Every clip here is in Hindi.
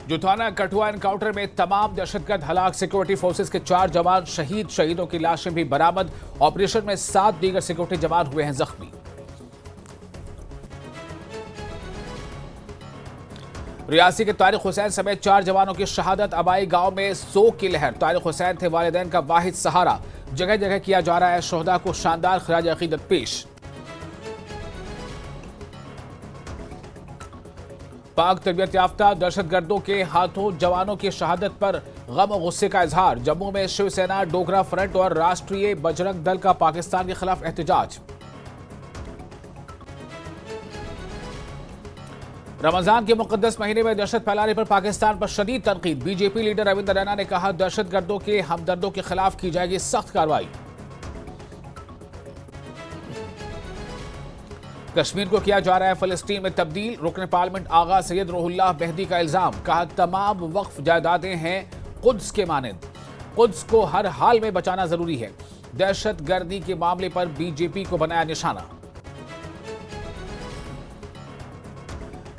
जुथाना कठुआ एनकाउंटर में तमाम दहशतगर्द हलाक, सिक्योरिटी फोर्सेस के 4 जवान शहीद, शहीदों की लाशें भी बरामद। ऑपरेशन में 7 दीगर सिक्योरिटी जवान हुए हैं जख्मी। रियासी के तारिक हुसैन समेत 4 जवानों की शहादत। अबाई गांव में सोग की लहर। तारिक हुसैन थे वालिदैन का वाहिद सहारा। जगह जगह किया जा रहा है शोहदा को शानदार खराज अकीदत पेश। पाक तरबियत याफ्ता दहशतगर्दों के हाथों जवानों की शहादत पर गम और गुस्से का इजहार। जम्मू में शिवसेना, डोगरा फ्रंट और राष्ट्रीय बजरंग दल का पाकिस्तान के खिलाफ एहतजाज। रमजान के मुकद्दस महीने में दहशत फैलाने पर पाकिस्तान पर शदीद तनकीद। बीजेपी लीडर रविंद्र रैना ने कहा, दहशतगर्दों के हमदर्दों के खिलाफ की जाएगी सख्त कार्रवाई। कश्मीर को किया जा रहा है फलस्तीन में तब्दील। रुकन पार्लियामेंट आगा सैयद रूहुल्लाह मेहदी का इल्जाम। कहा, तमाम वक्फ जायदादें हैं कुद्स के मानंद। कुद्स को हर हाल में बचाना जरूरी है। दहशतगर्दी के मामले पर बीजेपी को बनाया निशाना।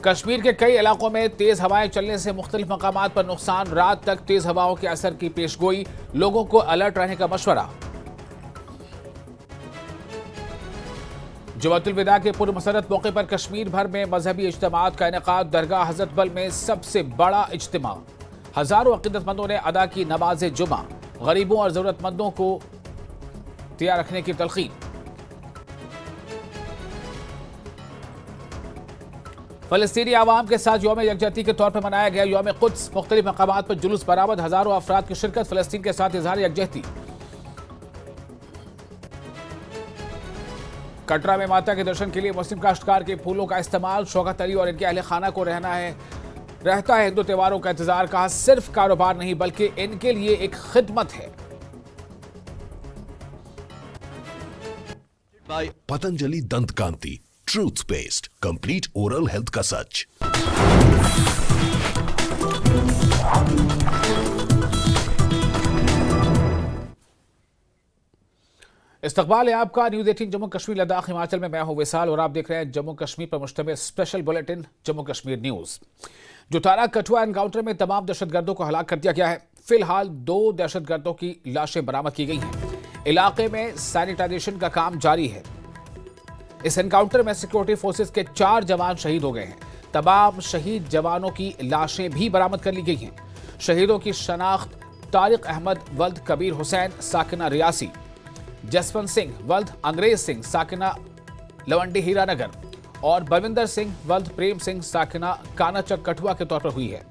कश्मीर के कई इलाकों में तेज हवाएं चलने से मुख्तलिफ मकामात पर नुकसान। रात तक तेज हवाओं के असर की पेशगोई। लोगों को अलर्ट रहने का मशवरा। जुमातुल विदा के पूर्व मसरत मौके पर कश्मीर भर में मजहबी इज्तिमात का इनेकाद। दरगाह हजरत बल में सबसे बड़ा इज्तिमा। हजारों अकीदतमंदों ने अदा की नमाज जुमा। गरीबों और जरूरतमंदों को तैयार रखने की तलकीन। फलस्तीनी आवाम के साथ यौम यकजहती के तौर पर मनाया गया यौम कुद्स। मुख्तलिफ मकामात पर जुलूस बरामद। हजारों अफराद की शिरकत। फलस्तीन के साथ इजहार यकजहती। कटरा में माता के दर्शन के लिए मुस्लिम काश्तकार के फूलों का इस्तेमाल। शौकत अली और इनके अहले खाना को रहता है हिंदू त्योहारों का इंतजार। कहा, सिर्फ कारोबार नहीं बल्कि इनके लिए एक खिदमत है। Patanjali Dant Kanti truth paste, complete oral health का सच। इस्तकबाल है आपका न्यूज 18 जम्मू कश्मीर लद्दाख हिमाचल में। मैं हूं विशाल और आप देख रहे हैं जम्मू कश्मीर पर मुश्तमिल special bulletin Jammu Kashmir news. Juthana Kathua encounter में तमाम दहशतगर्दों को हलाक कर दिया गया है। फिलहाल 2 दहशतगर्दों की लाशें बरामद की गई हैं। इलाके में सैनिटाइजेशन का काम जारी है। इस एनकाउंटर में सिक्योरिटी फोर्सेस के 4 जवान शहीद हो गए हैं। तमाम शहीद जवानों की लाशें भी बरामद कर ली गई हैं। शहीदों की शनाख्त तारिक अहमद वल्द कबीर हुसैन साकिना रियासी, जसवंत सिंह वल्द अंग्रेज सिंह साकिना लवंडी हीरानगर और बलविंदर सिंह वल्द प्रेम सिंह साकिना कानाचक कठुआ के तौर पर हुई है।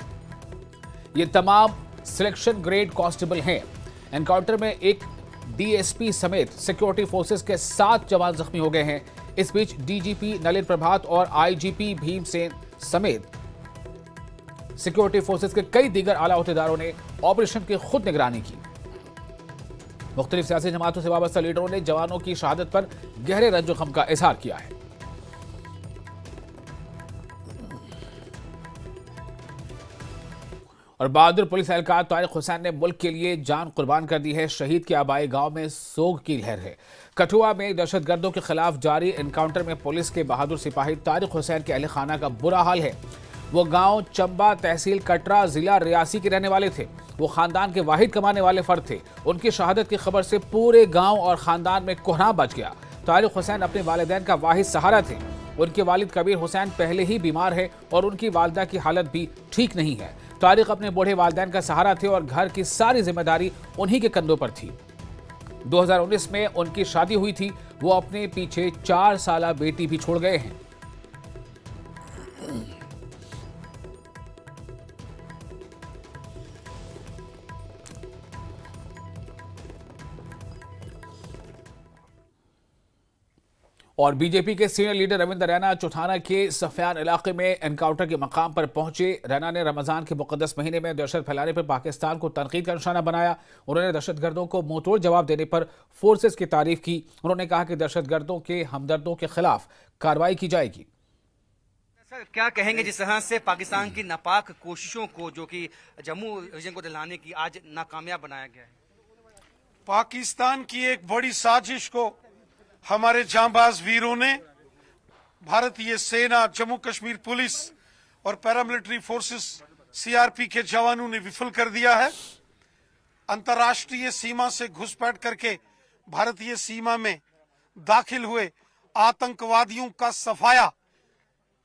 ये तमाम सिलेक्शन ग्रेड कांस्टेबल हैं। एनकाउंटर में एक डीएसपी समेत सिक्योरिटी फोर्सेस के 7 जवान जख्मी हो गए हैं। इस बीच डीजीपी नलिन प्रभात और आईजीपी भीमसेन समेत सिक्योरिटी फोर्सेस के कई दीगर आला ओहदेदारों ने ऑपरेशन की खुद निगरानी की। मुख्तलिफ सियासी जमातों से वाबस्ता लीडरों ने जवानों की शहादत पर गहरे रंज गम का इजहार किया है। और बहादुर पुलिस एहलकार तारिक हुसैन ने मुल्क के लिए जान कुर्बान कर दी है। शहीद के आबाई गांव में सोग की लहर है। कठुआ में दहशतगर्दों के खिलाफ जारी एनकाउंटर में पुलिस के बहादुर सिपाही तारिक हुसैन के अहले खाना का बुरा हाल है। वो गांव चंबा, तहसील कटरा, जिला रियासी के रहने वाले थे। वो खानदान के वाहिद कमाने वाले फर्द थे। उनकी शहादत की खबर से पूरे गांव और खानदान में कोहराम बच गया। तारिक हुसैन अपने वालिदैन का वाहिद सहारा थे। उनके वालिद कबीर हुसैन पहले ही बीमार है और उनकी वालिदा की हालत भी ठीक नहीं है। तारिक अपने बूढ़े वालिदैन का सहारा थे और घर की सारी जिम्मेदारी उन्हीं के कंधों पर थी। 2019 में उनकी शादी हुई थी। वो अपने पीछे 4 साला बेटी भी छोड़ गए हैं। और बीजेपी के सीनियर लीडर रविंद्र रैना चौथाना के सफियान इलाके में एनकाउंटर के मकाम पर पहुंचे। रैना ने रमजान के मुकद्दस महीने में दहशत फैलाने पर पाकिस्तान को तनकीद का निशाना बनाया। उन्होंने दहशतगर्दों को मुंहतोड़ जवाब देने पर फोर्सेस की तारीफ की। उन्होंने कहा कि दहशतगर्दों के हमदर्दों के खिलाफ कार्रवाई की जाएगी। सर, क्या कहेंगे जिस तरह से पाकिस्तान की नापाक कोशिशों को जो कि जम्मू रीजन को दिलाने की आज नाकामयाब बनाया गया है? पाकिस्तान की एक बड़ी साजिश को हमारे जांबाज वीरों ने, भारतीय सेना, जम्मू कश्मीर पुलिस और पैरामिलिट्री फोर्सेस सीआरपी के जवानों ने विफल कर दिया है। अंतर्राष्ट्रीय सीमा से घुसपैठ करके भारतीय सीमा में दाखिल हुए आतंकवादियों का सफाया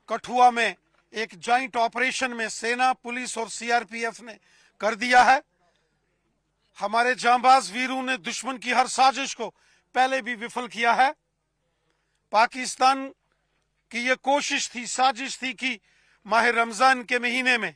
कठुआ में एक जॉइंट ऑपरेशन में सेना, पुलिस और सीआरपीएफ ने कर दिया है। हमारे जांबाज वीरों ने दुश्मन की हर साजिश को पहले भी विफल किया है। पाकिस्तान की यह कोशिश थी, साजिश थी कि माह रमजान के महीने में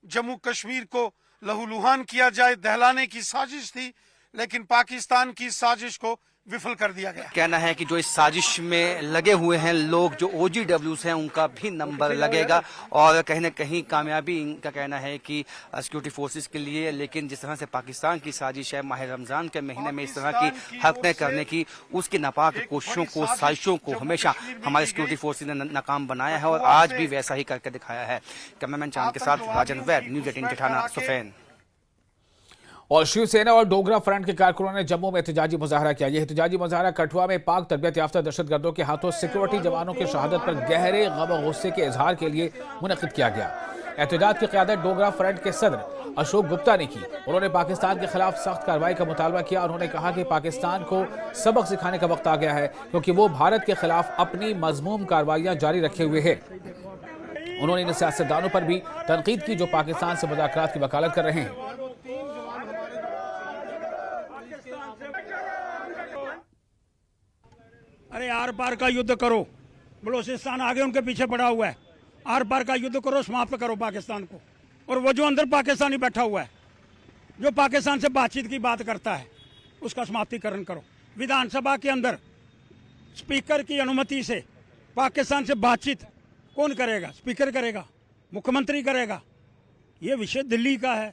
जम्मू कश्मीर को लहूलुहान किया जाए, दहलाने की साजिश थी, लेकिन पाकिस्तान की साजिश को विफल कर दिया गया। कहना है कि जो इस साजिश में लगे हुए हैं लोग, जो OGWs हैं, उनका भी नंबर लगेगा और कहीं ना कहीं कामयाबी इनका कहना है कि सिक्योरिटी फोर्सेस के लिए। लेकिन जिस तरह से पाकिस्तान की साजिश है माह रमजान के महीने में इस तरह की हरकतें करने की, उसकी नापाक कोशिशों को, साजिशों को हमेशा हमारे सिक्योरिटी फोर्सेस ने नाकाम बनाया है और आज भी वैसा ही करके दिखाया है। कैमरामैन चांद के साथ राजन वैद, न्यूज़ 18 जेठाना, सुफेन। और शिवसेना और डोगरा फ्रंट के कारकुनों ने जम्मू में एहतजाजी मुजाहरा किया। यह एहतजाजी मुजाहरा कठुआ में पाक तरबियत याफ्ता दहशतगर्दों के हाथों सिक्योरिटी जवानों की शहादत पर गहरे गम और गुस्से के इजहार के लिए मुनक्किद किया गया। एहतजाज की क़यादत डोगरा फ्रंट के सदर अशोक गुप्ता ने की। उन्होंने पाकिस्तान के खिलाफ सख्त कार्रवाई का मुतालबा किया। उन्होंने कहा कि पाकिस्तान को सबक सिखाने का वक्त आ गया है, क्योंकि वो भारत के खिलाफ अपनी मजमूम कार्रवाइयां जारी रखे हुए है। उन्होंने इन सियासतदानों पर भी तनकीद की जो पाकिस्तान से मुज़ाकरात की वकालत कर रहे हैं। अरे आर पार का युद्ध करो, बलूचिस्तान आगे उनके पीछे पड़ा हुआ है। आर पार का युद्ध करो, समाप्त करो पाकिस्तान को। और वो जो अंदर पाकिस्तानी बैठा हुआ है, जो पाकिस्तान से बातचीत की बात करता है, उसका समाप्तिकरण करो। विधानसभा के अंदर स्पीकर की अनुमति से पाकिस्तान से बातचीत कौन करेगा? स्पीकर करेगा, मुख्यमंत्री करेगा। ये विषय दिल्ली का है।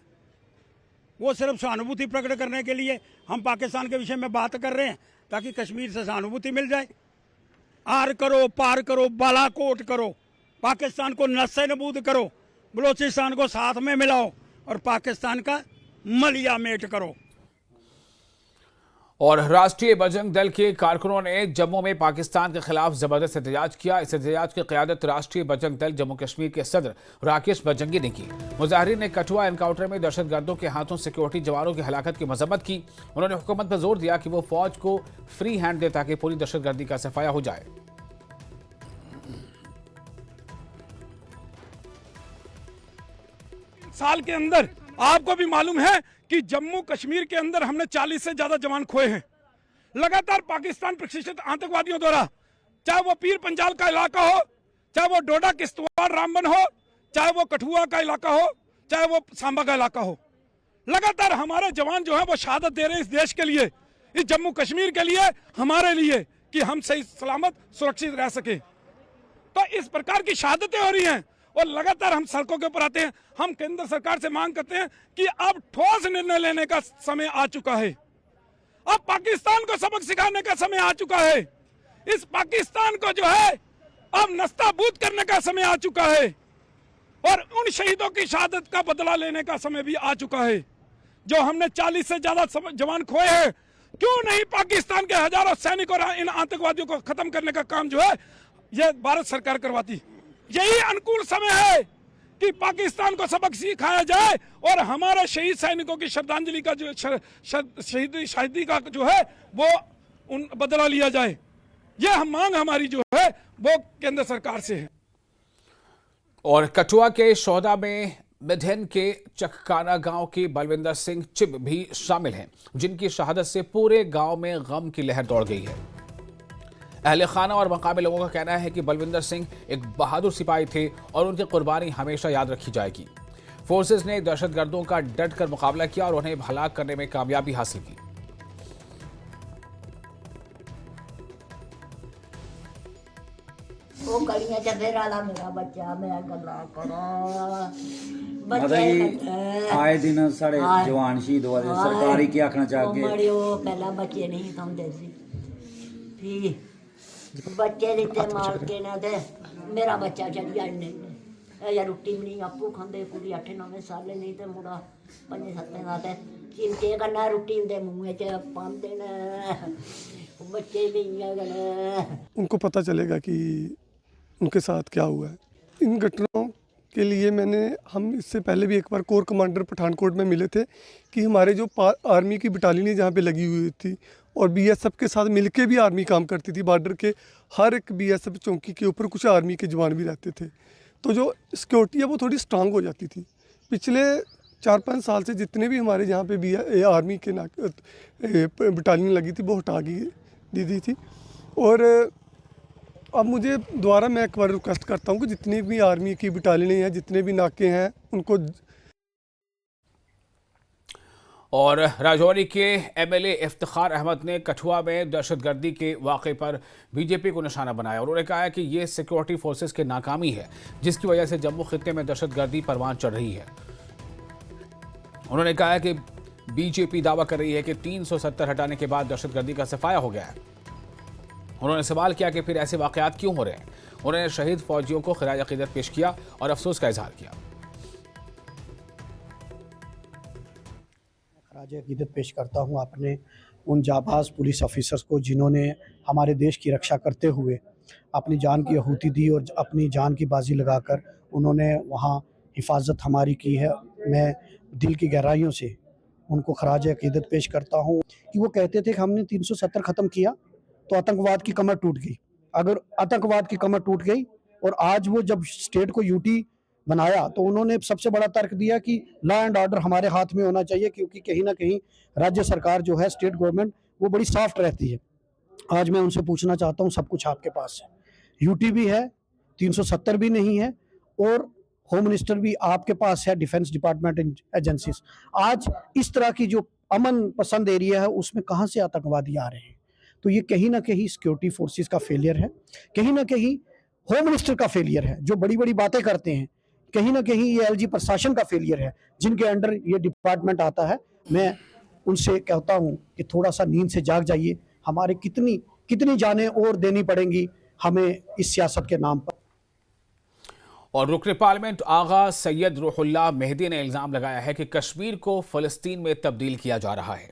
वो सिर्फ सहानुभूति प्रकट करने के लिए हम पाकिस्तान के विषय में बात कर रहे हैं ताकि कश्मीर से सहानुभूति मिल जाए। आर करो, पार करो, बालाकोट करो, पाकिस्तान को नस्से नबूद करो, बलूचिस्तान को साथ में मिलाओ और पाकिस्तान का मलिया मेट करो। और राष्ट्रीय बजरंग दल के कारकुनों ने जम्मू में पाकिस्तान के खिलाफ जबरदस्त एहतजाज किया। इस एहतजाज की क़यादत राष्ट्रीय बजरंग दल जम्मू कश्मीर के सदर राकेश बजरंगी ने की। मुजाहिरीन ने कठुआ एनकाउंटर में दहशतगर्दों के हाथों सिक्योरिटी जवानों की हलाकत की मजम्मत की। उन्होंने हुकूमत पर जोर दिया कि वो फौज को फ्री हैंड दे ताकि पूरी दहशतगर्दी का सफाया हो जाए। साल के अंदर आपको भी मालूम है कि जम्मू कश्मीर के अंदर हमने 40 से ज्यादा जवान खोए हैं लगातार पाकिस्तान प्रशिक्षित आतंकवादियों द्वारा। चाहे वो पीर पंजाल का इलाका हो, चाहे वो डोडा किश्तवाड़ रामबन हो, चाहे वो कठुआ का इलाका हो, चाहे वो सांबा का इलाका हो, लगातार हमारे जवान जो है वो शहादत दे रहे हैं इस देश के लिए, इस जम्मू कश्मीर के लिए, हमारे लिए, कि हम सही सलामत सुरक्षित रह सके। तो इस प्रकार की शहादतें हो रही हैं और लगातार हम सड़कों के ऊपर आते हैं। हम केंद्र सरकार से मांग करते हैं कि अब ठोस निर्णय लेने का समय आ चुका है। अब पाकिस्तान को सबक सिखाने का समय आ चुका है। इस पाकिस्तान को जो है अब नस्ताबूद करने का समय आ चुका है और उन शहीदों की शहादत का बदला लेने का समय भी आ चुका है। जो हमने 40 से ज्यादा जवान खोए हैं, क्यों नहीं पाकिस्तान के हजारों सैनिक और इन आतंकवादियों को खत्म करने का काम जो है ये भारत सरकार करवाती। यही अनुकूल समय है कि पाकिस्तान को सबक सिखाया जाए और हमारे शहीद सैनिकों की श्रद्धांजलि का जो शहीदी का जो है वो उन बदला लिया जाए। ये हम मांग हमारी जो है वो केंद्र सरकार से है। और कठुआ के शोधा में मिधन के चककाना गांव के बलविंदर सिंह चिब भी शामिल हैं, जिनकी शहादत से पूरे गांव में गम की लहर दौड़ गई है। अहले खाना और मकामी लोगों का कहना है कि बलविंदर सिंह एक बहादुर सिपाही थे और उनकी कुर्बानी हमेशा याद रखी जाएगी। फोर्सेस ने दहशतगर्दों का डट कर मुकाबला किया और उन्हें हलाक करने में कामयाबी हासिल की। वो कड़ियां चलते रहा मेरा बच्चा, मैं गल्ला करा आए दिन साढ़े जवान शहीद होआ दे, सरकार ही क्या आखना चाहती है। पहला बच्चे नहीं थमदे सी, फिर बच्चे दिते मार के ना ते मेरा बच्चा चली जाने या रोटी भी नहीं आपू खांदे। कुड़ी 8-9 साल नहीं ते मुड़ा 5-7 का ते चिमटे कन्नै रोटी उनके मुँह च पांदे न, बच्चे भी उनको पता चलेगा कि उनके साथ क्या हुआ है। इन घटनाओं के लिए हम इससे पहले भी एक बार कोर कमांडर पठानकोट में मिले थे कि हमारे जो आर्मी की बटालियन जहाँ पे लगी हुई थी और बीएसएफ के साथ मिलके भी आर्मी काम करती थी, बॉर्डर के हर एक बीएसएफ चौकी के ऊपर कुछ आर्मी के जवान भी रहते थे, तो जो सिक्योरिटी है वो थोड़ी स्ट्रांग हो जाती थी। पिछले 4-5 साल से जितने भी हमारे यहाँ पे आर्मी के बटालियन लगी थी वो हटा दी थी। और अब मुझे दोबारा मैं एक बार रिक्वेस्ट करता हूँ कि जितनी भी आर्मी की बटालियन हैं, जितने भी नाके हैं, उनको। और राजौरी के एमएलए इफ्तिखार अहमद ने कठुआ में दहशतगर्दी के वाक़े पर बीजेपी को निशाना बनाया। उन्होंने कहा है कि ये सिक्योरिटी फोर्सेस की नाकामी है जिसकी वजह से जम्मू खित्ते में दहशतगर्दी परवान चढ़ रही है। उन्होंने कहा है कि बीजेपी दावा कर रही है कि 370 हटाने के बाद दहशतगर्दी का सफाया हो गया है। उन्होंने सवाल किया कि फिर ऐसे वाक़यात क्यों हो रहे हैं। उन्होंने शहीद फौजियों को खिराज अक़ीदत पेश किया और अफसोस का इजहार किया। खिराज अक़ीदत पेश करता हूँ अपने उन जाबाज पुलिस ऑफिसर्स को जिन्होंने हमारे देश की रक्षा करते हुए अपनी जान की आहुति दी और अपनी जान की बाजी लगाकर उन्होंने वहाँ हिफाजत हमारी की है। मैं दिल की गहराइयों से उनको खिराज अक़ीदत पेश करता हूँ कि वो कहते थे कि हमने 370 ख़त्म किया तो आतंकवाद की कमर टूट गई। अगर आतंकवाद की कमर टूट गई और आज वो जब स्टेट को यूटी बनाया तो उन्होंने सबसे बड़ा तर्क दिया कि लॉ एंड ऑर्डर हमारे हाथ में होना चाहिए, क्योंकि कहीं ना कहीं राज्य सरकार जो है, स्टेट गवर्नमेंट, वो बड़ी सॉफ्ट रहती है। आज मैं उनसे पूछना चाहता हूँ, सब कुछ आपके पास है, यूटी भी है, 370 भी नहीं है और होम मिनिस्टर भी आपके पास है, डिफेंस डिपार्टमेंट एजेंसीज। आज इस तरह की जो अमन पसंद एरिया है उसमें कहाँ से आतंकवादी आ रहे हैं? तो ये कहीं ना कहीं सिक्योरिटी फोर्सेस का फेलियर है, कहीं ना कहीं होम मिनिस्टर का फेलियर है जो बड़ी बड़ी बातें करते हैं, कहीं ना कहीं ये एलजी प्रशासन का फेलियर है जिनके अंडर ये डिपार्टमेंट आता है। मैं उनसे कहता हूँ कि थोड़ा सा नींद से जाग जाइए। हमारे कितनी जानें और देनी पड़ेंगी हमें इस सियासत के नाम पर। और रुकन पार्लियामेंट आगा सैयद रूहुल्लाह मेहदी ने इल्जाम लगाया है कि कश्मीर को फ़लस्तीन में तब्दील किया जा रहा है,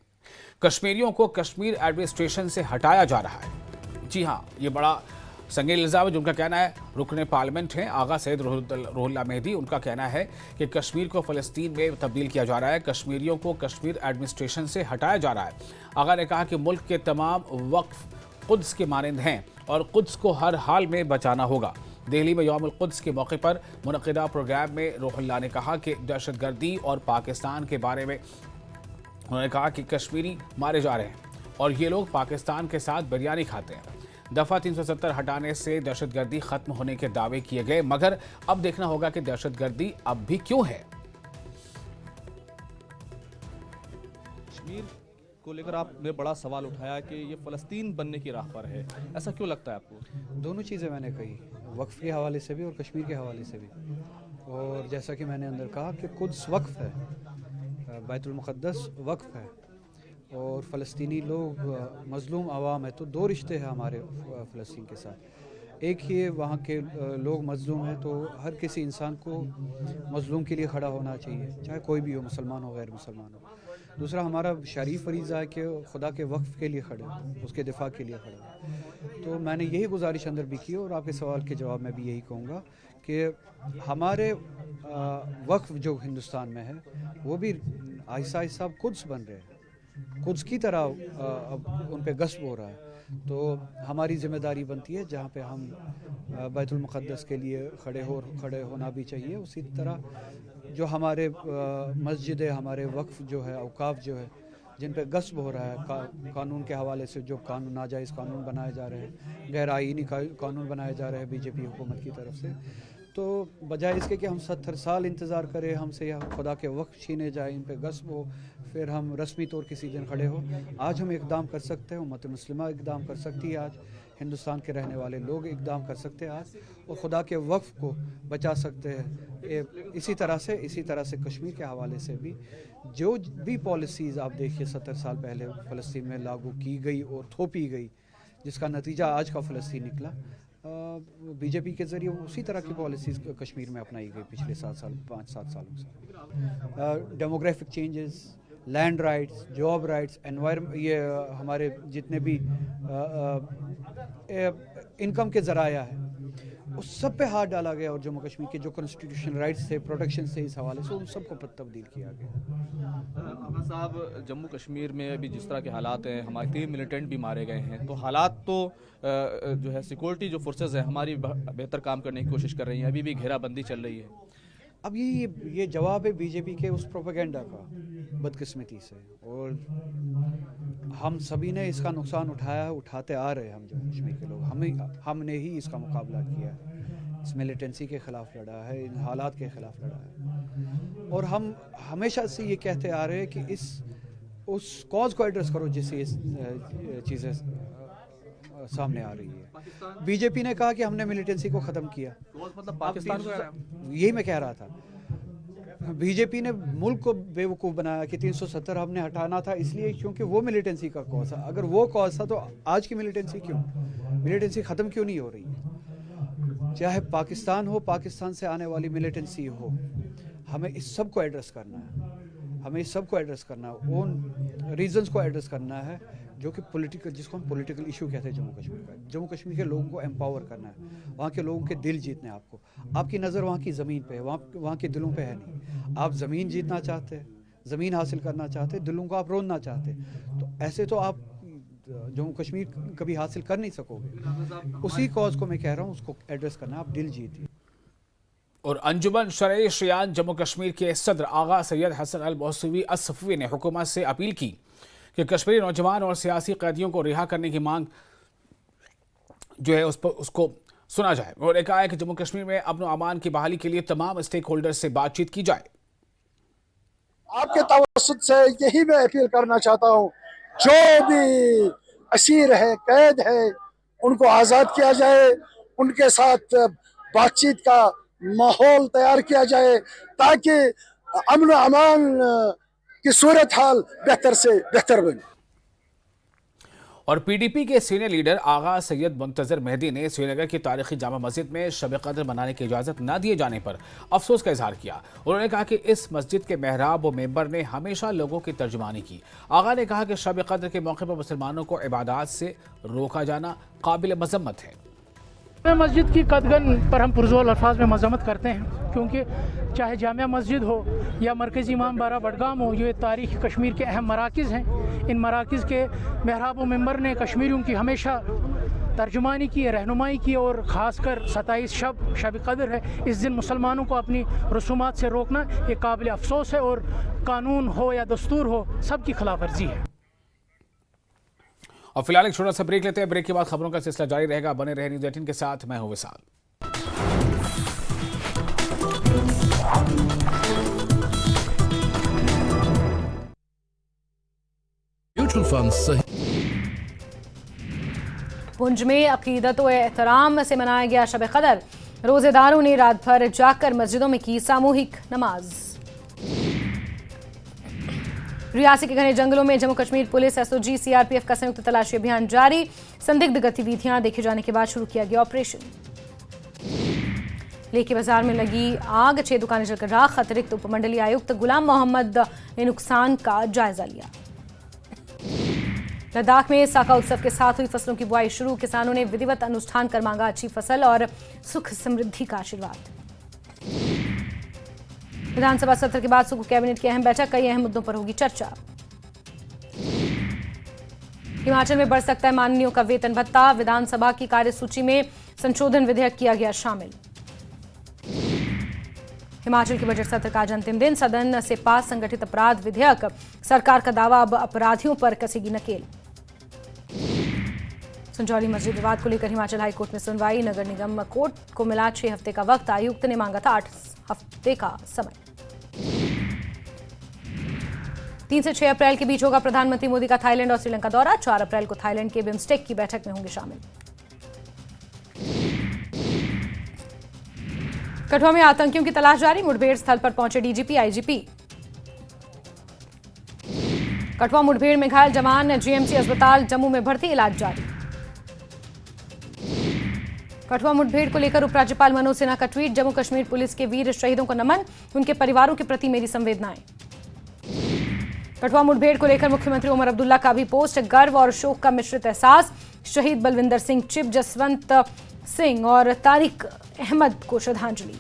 कश्मीरियों को कश्मीर एडमिनिस्ट्रेशन से हटाया जा रहा है। जी हाँ, ये बड़ा संगीन इल्जाम है। जिनका कहना है, रुकन पार्लियामेंट हैं आगा सैयद रूहुल्लाह मेहदी, उनका कहना है कि कश्मीर को फ़लस्तीन में तब्दील किया जा रहा है, कश्मीरियों को कश्मीर एडमिनिस्ट्रेशन से हटाया जा रहा है। आगा ने कहा कि मुल्क के तमाम वक्फ कुद्स के मानंद हैं और कुद्स को हर हाल में बचाना होगा। दिल्ली में यौमुल कुद्स के मौके पर मुनक़िदा प्रोग्राम में रूहुल्लाह ने कहा कि दहशतगर्दी और पाकिस्तान के बारे में उन्होंने कहा कि कश्मीरी मारे जा रहे हैं और ये लोग पाकिस्तान के साथ बिरयानी खाते हैं। दफ़ा 370 हटाने से दहशतगर्दी ख़त्म होने के दावे किए गए, मगर अब देखना होगा कि दहशतगर्दी अब भी क्यों है। कश्मीर को लेकर आपने बड़ा सवाल उठाया कि ये फ़लस्तीन बनने की राह पर है, ऐसा क्यों लगता है आपको? दोनों चीज़ें मैंने कही, वक्फ के हवाले से भी और कश्मीर के हवाले से भी। और जैसा कि मैंने अंदर कहा कि कुद्स वक्फ है, बैतुल मुक़द्दस वक्फ है और फ़लस्तीनी लोग मज़लूम आवाम है। तो दो रिश्ते हैं हमारे फ़लस्तीन के साथ। एक ही वहाँ के लोग मज़लूम हैं, तो हर किसी इंसान को मज़लूम के लिए खड़ा होना चाहिए, चाहे कोई भी हो, मुसलमान हो गैर मुसलमान हो। दूसरा हमारा शरीफ फरीज़ा है कि खुदा के वक्फ के लिए खड़े हो, उसके दिफा के लिए खड़े हो। तो मैंने यही गुजारिश अंदर भी की और आपके सवाल के जवाब में भी यही कहूँगा कि हमारे वक्फ जो हिंदुस्तान में है वो भी आहिस्ता आहिस्ता कुद्स बन रहे हैं, कुद्स की तरह अब उन पे गस्ब हो रहा है। तो हमारी ज़िम्मेदारी बनती है जहाँ पे हम बैतुल मुक़द्दस के लिए खड़े होना भी चाहिए। उसी तरह जो हमारे मस्जिदें, हमारे वक्फ जो है, औकाफ जो है, जिन पे गस्ब हो रहा है कानून के हवाले से, जो कानून नाजायज़ कानून बनाए जा रहे हैं, गैर आईनी कानून बनाए जा रहे हैं बीजेपी हुकूमत की तरफ से, तो बजाय इसके कि हम 70 साल इंतज़ार करें, हमसे यह खुदा के वक्त छीने जाए, इन पे गस्ब हो, फिर हम रस्मी तौर किसी दिन खड़े हो। आज हम इक़दाम कर सकते हैं, उम्मत मुस्लिमा इक़दाम कर सकती है, आज हिंदुस्तान के रहने वाले लोग इक़दाम कर सकते हैं आज, और खुदा के वक्फ को बचा सकते हैं। इसी तरह से कश्मीर के हवाले से भी जो भी पॉलिसीज़ आप देखिए 70 साल पहले फ़लस्तीन में लागू की गई और थोपी गई, जिसका नतीजा आज का फ़लस्तीन निकला, बीजेपी के ज़रिए उसी तरह की पॉलिसीज़ कश्मीर में अपनाई गई पिछले 5-7 सालों से। Demographic changes, land rights, job rights, environment, ये हमारे जितने भी इनकम के ज़राया है, उस सब पे हाथ डाला गया और जम्मू कश्मीर के जो कॉन्स्टिट्यूशनल राइट्स थे, प्रोटेक्शन से इस हवाले से उन सबको तब्दील किया गया। आगा साहब, जम्मू कश्मीर में अभी जिस तरह के हालात हैं, हमारे 3 मिलिटेंट भी मारे गए हैं, तो हालात तो जो है सिक्योरिटी जो फोर्सेस हैं हमारी बेहतर काम करने की कोशिश कर रही हैं, अभी भी घेराबंदी चल रही है। अब ये जवाब है बीजेपी के उस प्रोपेगेंडा का, बदकिस्मती से, और हम सभी ने इसका नुकसान उठाते आ रहे हैं। हम जम्मू कश्मीर के लोग हमने ही इसका मुकाबला किया है, इस मिलिटेंसी के ख़िलाफ़ लड़ा है, इन हालात के ख़िलाफ़ लड़ा है, और हम हमेशा से ये कहते आ रहे हैं कि उस कॉज को एड्रेस करो जिससे इस चीज़ें सामने आ रही है। बीजेपी ने कहा कि हमने मिलिटेंसी को ख़त्म किया, मतलब पाकिस्तान को, यही मैं कह रहा था। बीजेपी ने मुल्क को बेवकूफ़ बनाया कि 370 हमने हटाना था इसलिए क्योंकि वो मिलिटेंसी का कॉज था। अगर वो कॉज था तो आज की मिलिटेंसी ख़त्म क्यों नहीं हो रही है? चाहे पाकिस्तान हो, पाकिस्तान से आने वाली मिलिटेंसी हो, हमें इस सब को एड्रेस करना है, उन रीजंस को एड्रेस करना है जो कि जिसको हम पॉलिटिकल इशू कहते हैं। जम्मू कश्मीर के लोगों को एम्पावर करना है, वहाँ के लोगों के दिल जीतने हैं। आपकी नज़र वहाँ की ज़मीन पे है, वहाँ के दिलों पे है नहीं। आप ज़मीन जीतना चाहते हैं, ज़मीन हासिल करना चाहते हैं, दिलों को आप रोनना चाहते हैं, तो ऐसे तो आप जम्मू कश्मीर कभी हासिल कर नहीं सकोगे। उसी कॉज को मैं कह रहा हूँ, उसको एड्रेस करना, आप दिल जीतिए। और अंजुमन शरई शियान जम्मू कश्मीर के सदर आगा सैयद हसन अल मौसवी असफ़वी ने हुकूमत से अपील की कि कश्मीरी नौजवान और सियासी कैदियों को रिहा करने की मांग जो है उसको सुना जाए। उन्होंने कहा है कि जम्मू कश्मीर में अमन अमान की बहाली के लिए तमाम स्टेक होल्डर से बातचीत की जाए। आपके तवस्सुत से यही मैं अपील करना चाहता हूँ, जो भी असीर है, कैद है, उनको आज़ाद किया जाए, उनके साथ बातचीत का माहौल तैयार किया जाए ताकि अमन अमान की सूरत हाल बेहतर से बेहतर बने। और पीडीपी के सीनियर लीडर आगा सैयद मुंतजर मेहदी ने श्रीनगर की तारीखी जामा मस्जिद में शब कद्र मनाने की इजाज़त न दिए जाने पर अफसोस का इजहार किया। उन्होंने कहा कि इस मस्जिद के मेहराब व मेंबर ने हमेशा लोगों की तर्जुमानी की। आगा ने कहा कि शब कद्र के मौके पर मुसलमानों को इबादत से रोका जाना काबिल मजम्मत है। मस्जिद की कदगन पर हम पुरजोर अल्फाज में मजम्मत करते हैं, क्योंकि चाहे जामिया मस्जिद हो या मरकज़ी इमाम बारा बडगाम हो, ये तारीख़ कश्मीर के अहम मराकिज़ हैं। इन मराकिज़ के महराब व मेंबर ने कश्मीरियों की हमेशा तर्जुमानी की, रहनुमाई की, और ख़ासकर 27 शब कद्र है, इस दिन मुसलमानों को अपनी रसूमात से रोकना ये काबिल अफसोस है, और कानून हो या दस्तूर हो, सब की खिलाफ वर्जी है। और फिलहाल एक छोटा सा ब्रेक लेते हैं। ब्रेक के बाद खबरों का सिलसिला जारी रहेगा। बने रहे न्यूज़ 18 के साथ, मैं हूं विशाल। म्यूचुअल फंड सही। पुंछ में अकीदत व एहतराम से मनाया गया शब कदर। रोजेदारों ने रात भर जाकर मस्जिदों में की सामूहिक नमाज। रियासी के घने जंगलों में Jammu Kashmir police, SOG, CRPF का संयुक्त तलाशी अभियान जारी। संदिग्ध गतिविधियां देखे जाने के बाद शुरू किया गया ऑपरेशन। लेके बाजार में लगी आग, 6 दुकानें जलकर राख। अतिरिक्त उपमंडलीय आयुक्त गुलाम मोहम्मद ने नुकसान का जायजा लिया। लद्दाख में साका उत्सव के साथ हुई फसलों की बुआई शुरू। किसानों ने विधिवत अनुष्ठान कर मांगा अच्छी फसल और सुख समृद्धि का आशीर्वाद। विधानसभा सत्र के बाद सुबह कैबिनेट की अहम बैठक, कई अहम मुद्दों पर होगी चर्चा। हिमाचल में बढ़ सकता है माननीयों का वेतन भत्ता। विधानसभा की कार्यसूची में संशोधन विधेयक किया गया शामिल। हिमाचल के बजट सत्र का आज अंतिम दिन। सदन से पास संगठित अपराध विधेयक। सरकार का दावा, अब अपराधियों पर कसेगी नकेल। संजौली मस्जिद विवाद को लेकर हिमाचल हाईकोर्ट में सुनवाई। नगर निगम कोर्ट को मिला 6 हफ्ते का वक्त। आयुक्त ने मांगा था 8 हफ्ते का समय। 3 से 6 अप्रैल के बीच होगा प्रधानमंत्री मोदी का थाईलैंड और श्रीलंका दौरा। 4 अप्रैल को थाईलैंड के बिम्स्टेक की बैठक में होंगे शामिल। कठुआ में आतंकियों की तलाश जारी। मुठभेड़ स्थल पर पहुंचे डीजीपी, आईजीपी। कठुआ मुठभेड़ में घायल जवान जीएमसी अस्पताल जम्मू में भर्ती, इलाज जारी। कठुआ मुठभेड़ को लेकर उपराज्यपाल मनोज सिन्हा का ट्वीट। जम्मू कश्मीर पुलिस के वीर शहीदों को नमन, उनके परिवारों के प्रति मेरी संवेदनाएं। कठुआ मुठभेड़ को लेकर मुख्यमंत्री उमर अब्दुल्ला का भी पोस्ट। गर्व और शोक का मिश्रित एहसास। शहीद बलविंदर सिंह, चिप, जसवंत सिंह और तारिक अहमद को श्रद्धांजलि।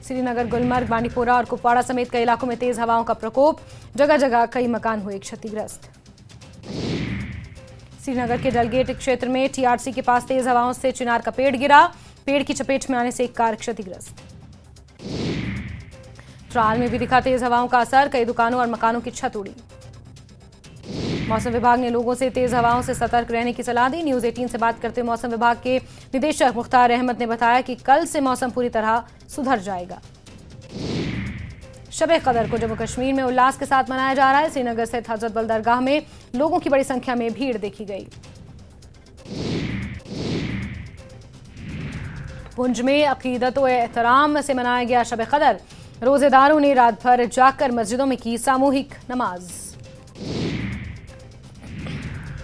श्रीनगर, गुलमर्ग, बांडीपोरा और कुपवाड़ा समेत कई इलाकों में तेज हवाओं का प्रकोप, जगह जगह कई मकान हुए क्षतिग्रस्त। श्रीनगर के डलगेट क्षेत्र में टीआरसी के पास तेज हवाओं से चिनार का पेड़ गिरा, पेड़ की चपेट में आने से एक कार क्षतिग्रस्त। त्राल में भी दिखा तेज हवाओं का असर, कई दुकानों और मकानों की छत उड़ी। मौसम विभाग ने लोगों से तेज हवाओं से सतर्क रहने की सलाह दी। न्यूज 18 से बात करते हुए मौसम विभाग के निदेशक मुख्तार अहमद ने बताया कि कल से मौसम पूरी तरह सुधर जाएगा। शब कदर को जम्मू कश्मीर में उल्लास के साथ मनाया जा रहा है। श्रीनगर स्थित हजरत बल दरगाह में लोगों की बड़ी संख्या में भीड़ देखी गई। पुंछ में अकीदत व एहतराम से मनाया गया शब कदर। रोजेदारों ने रात भर जाकर मस्जिदों में की सामूहिक नमाज।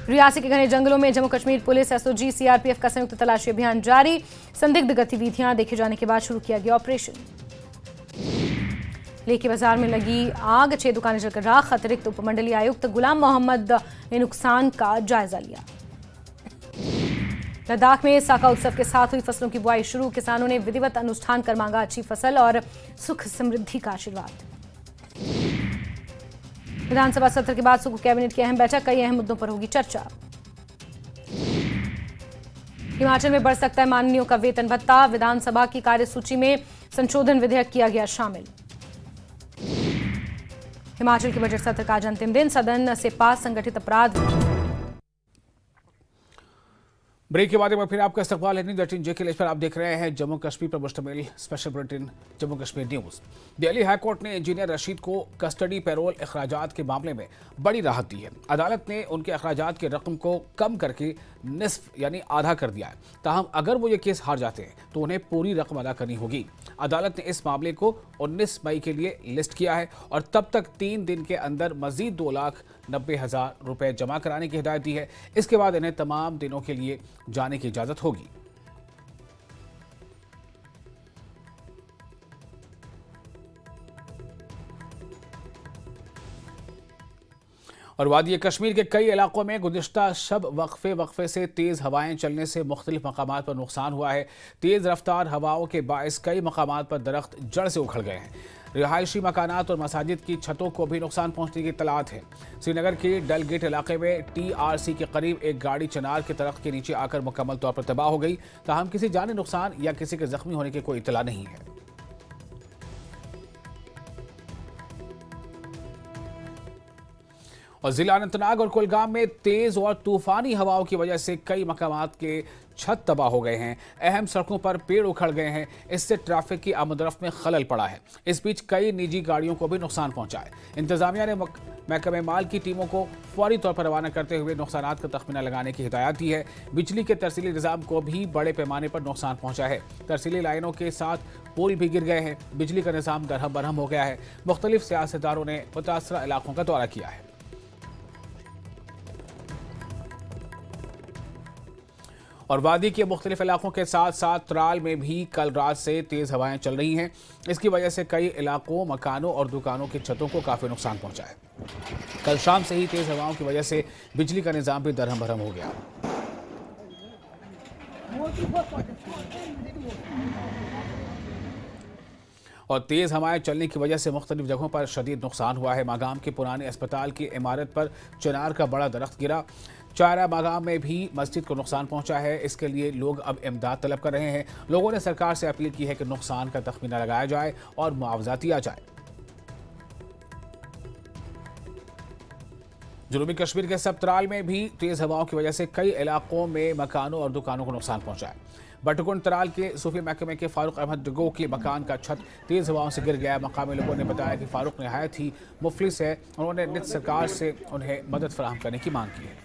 रियासी के घने जंगलों में Jammu Kashmir police, SOG, CRPF का संयुक्त तलाशी अभियान जारी। संदिग्ध गतिविधियां देखे जाने के बाद शुरू किया गया ऑपरेशन। लेके बाजार में लगी आग, 6 दुकानें जलकर राख। अतिरिक्त उपमंडलीय आयुक्त गुलाम मोहम्मद ने नुकसान का जायजा लिया। लद्दाख में साका उत्सव के साथ हुई फसलों की बुआई शुरू। किसानों ने विधिवत अनुष्ठान कर मांगा अच्छी फसल और सुख समृद्धि का आशीर्वाद। विधानसभा सत्र के बाद सुबह कैबिनेट की अहम बैठक, कई अहम मुद्दों पर होगी चर्चा। हिमाचल में बढ़ सकता है माननीयों का वेतन भत्ता, विधानसभा की कार्यसूची में संशोधन विधेयक किया गया शामिल। हिमाचल के बजट सत्र का आज अंतिम दिन, सदन से पास संगठित अपराध। ब्रेक के बाद एक बार फिर आपका इस्तकबाल है न्यूज़ 18 जे के लिए। पर आप देख रहे हैं जम्मू कश्मीर पर मुश्तमिल special bulletin Jammu Kashmir news. Delhi high court ने इंजीनियर रशीद को कस्टडी पैरोल अखराजात के मामले में बड़ी राहत दी है। अदालत ने उनके अखराजात की रकम को कम करके निस्फ यानी आधा कर दिया है। ताहम अगर वो ये केस हार जाते हैं तो उन्हें पूरी रकम अदा करनी होगी। अदालत ने इस मामले को 19 मई के लिए लिस्ट किया है और तब तक 3 दिन के अंदर मजीद 2,90,000 रुपए जमा कराने की हिदायत दी है। इसके बाद इन्हें तमाम दिनों के लिए जाने की इजाजत होगी। और वादी कश्मीर के कई इलाकों में गुज़िश्ता शब वक्फे से तेज़ हवाएं चलने से मुख्तलिफ मकामात पर नुकसान हुआ है। तेज़ रफ्तार हवाओं के बायस कई मकामात पर दरख्त जड़ से उखड़ गए हैं। रिहायशी मकानात और मसाजिद की छतों को भी नुकसान पहुंचने की इत्तलात है। श्रीनगर के डलगेट इलाके में टीआरसी के करीब एक गाड़ी चिनार के दरख्त के नीचे आकर मुकम्मल तौर पर तबाह हो गई। ताहम किसी जानी नुकसान या किसी के जख्मी होने की कोई इत्तला नहीं है। और जिला अनंतनाग और कुलगाम में तेज और तूफानी हवाओं की वजह से कई मकामात के छत तबाह हो गए हैं। अहम सड़कों पर पेड़ उखड़ गए हैं। इससे ट्रैफिक की आमदरफ्त में खलल पड़ा है। इस बीच कई निजी गाड़ियों को भी नुकसान पहुंचा है। इंतजामिया ने महकमे माल की टीमों को फौरी तौर पर रवाना करते हुए नुकसानात का तखमीना लगाने की हिदायत दी है। बिजली के तरसीली निज़ाम को भी बड़े पैमाने पर नुकसान पहुंचा है। तरसीली लाइनों के साथ पोल भी गिर गए हैं। बिजली का निज़ाम दरहम बरहम हो गया है। मुख्तलिफ सियासतदारों ने मुतासरा इलाकों का दौरा किया है। और वादी के मुख्तलिफ इलाकों के साथ साथ त्राल में भी कल रात से तेज़ हवाएं चल रही हैं। इसकी वजह से कई इलाकों, मकानों और दुकानों की छतों को काफ़ी नुकसान पहुंचा है। कल शाम से ही तेज़ हवाओं की वजह से बिजली का निज़ाम भी दरहम भरम हो गया। और तेज़ हवाएं चलने की वजह से मुख्तलिफ जगहों पर शदीद नुकसान हुआ है। मागाम के पुराने अस्पताल की इमारत पर चिनार का बड़ा दरख्त गिरा। चारा मागाम में भी मस्जिद को नुकसान पहुंचा है। इसके लिए लोग अब इमदाद तलब कर रहे हैं। लोगों ने सरकार से अपील की है कि नुकसान का तखमीना लगाया जाए और मुआवजा दिया जाए। जनूबी कश्मीर के सबत्राल में भी तेज़ हवाओं की वजह से कई इलाकों में मकानों और दुकानों को नुकसान पहुंचा है। बटकुंड तराल के सूफी महकमे के फारूक अहमद डगो के मकान का छत तेज़ हवाओं से गिर गया। मकामी लोगों ने बताया कि फारूक नहायत ही मुफलिस है। उन्होंने नित सरकार से उन्हें मदद फराहम करने की मांग की है।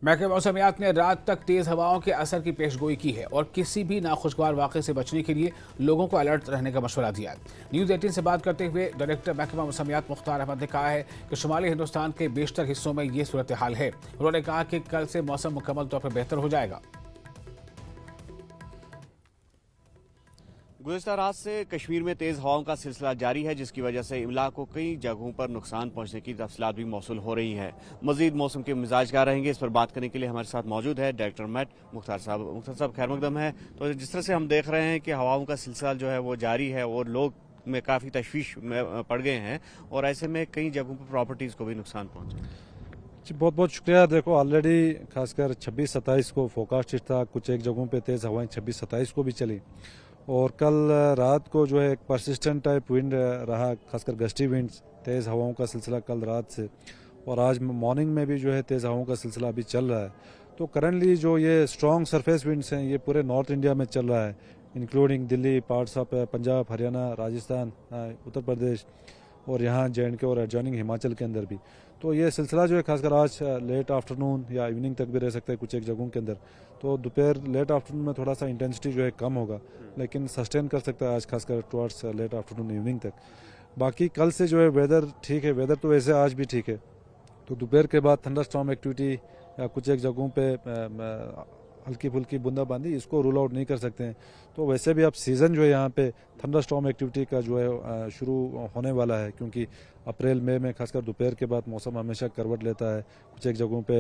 महकमे मौसमियात ने रात तक तेज़ हवाओं के असर की पेशगोई की है और किसी भी नाखुशगवार वाक़े से बचने के लिए लोगों को अलर्ट रहने का मशवरा दिया है। न्यूज़ 18 से बात करते हुए डायरेक्टर महकमा मौसमियात मुख्तार अहमद ने कहा है कि शुमाली हिंदुस्तान के बेशतर हिस्सों में ये सूरत हाल है। उन्होंने कहा कि कल से मौसम मुकम्मल तौर पर बेहतर हो जाएगा। गुज़िश्ता रात से कश्मीर में तेज़ हवाओं का सिलसिला जारी है, जिसकी वजह से इमला को कई जगहों पर नुकसान पहुंचने की तफसीलात भी मौसूल हो रही है। मजीद मौसम के मिजाज क्या रहेंगे, इस पर बात करने के लिए हमारे साथ मौजूद है डायरेक्टर मैट मुख्तार साहब। मुख्तार साहब खैर मकदम है। तो जिस तरह से हम देख रहे हैं कि हवाओं का सिलसिला जो है वो जारी है और लोग में काफ़ी तशवीश में पड़ गए हैं और ऐसे में कई जगहों पर प्रॉपर्टीज़ को भी नुकसान पहुँचा। जी बहुत बहुत शुक्रिया। देखो ऑलरेडी खासकर 26-27 को फोकास्ट था, कुछ एक जगहों पे तेज़ हवाएं 26-27 को भी चली और कल रात को जो है एक परसिस्टेंट टाइप विंड रहा, खासकर गस्टी विंड्स, तेज़ हवाओं का सिलसिला कल रात से और आज मॉर्निंग में भी जो है तेज़ हवाओं का सिलसिला अभी चल रहा है। तो करंटली जो ये स्ट्रॉन्ग सरफेस विंड्स हैं ये पूरे नॉर्थ इंडिया में चल रहा है, including Delhi, parts of Punjab, Haryana, Rajasthan, Uttar Pradesh और यहाँ J&K और एडजॉइनिंग हिमाचल के अंदर भी। तो ये सिलसिला जो है खासकर आज लेट आफ्टरनून या इवनिंग तक भी रह सकता है कुछ एक जगहों के अंदर। तो दोपहर लेट आफ्टरनून में थोड़ा सा इंटेंसिटी जो है कम होगा, लेकिन सस्टेन कर सकता है आज खासकर टुवर्ड्स लेट आफ्टरनून इवनिंग तक। बाकी कल से जो है वेदर ठीक है, वेदर तो वैसे आज भी ठीक है। तो दोपहर के बाद थंडरस्टॉर्म एक्टिविटी या कुछ एक जगहों पे हल्की फुल्की बूंदाबांदी, इसको रूल आउट नहीं कर सकते हैं। तो वैसे भी अब सीज़न जो है यहाँ पे थंडरस्टॉर्म एक्टिविटी का जो है शुरू होने वाला है, क्योंकि अप्रैल मई में खासकर दोपहर के बाद मौसम हमेशा करवट लेता है, कुछ एक जगहों पे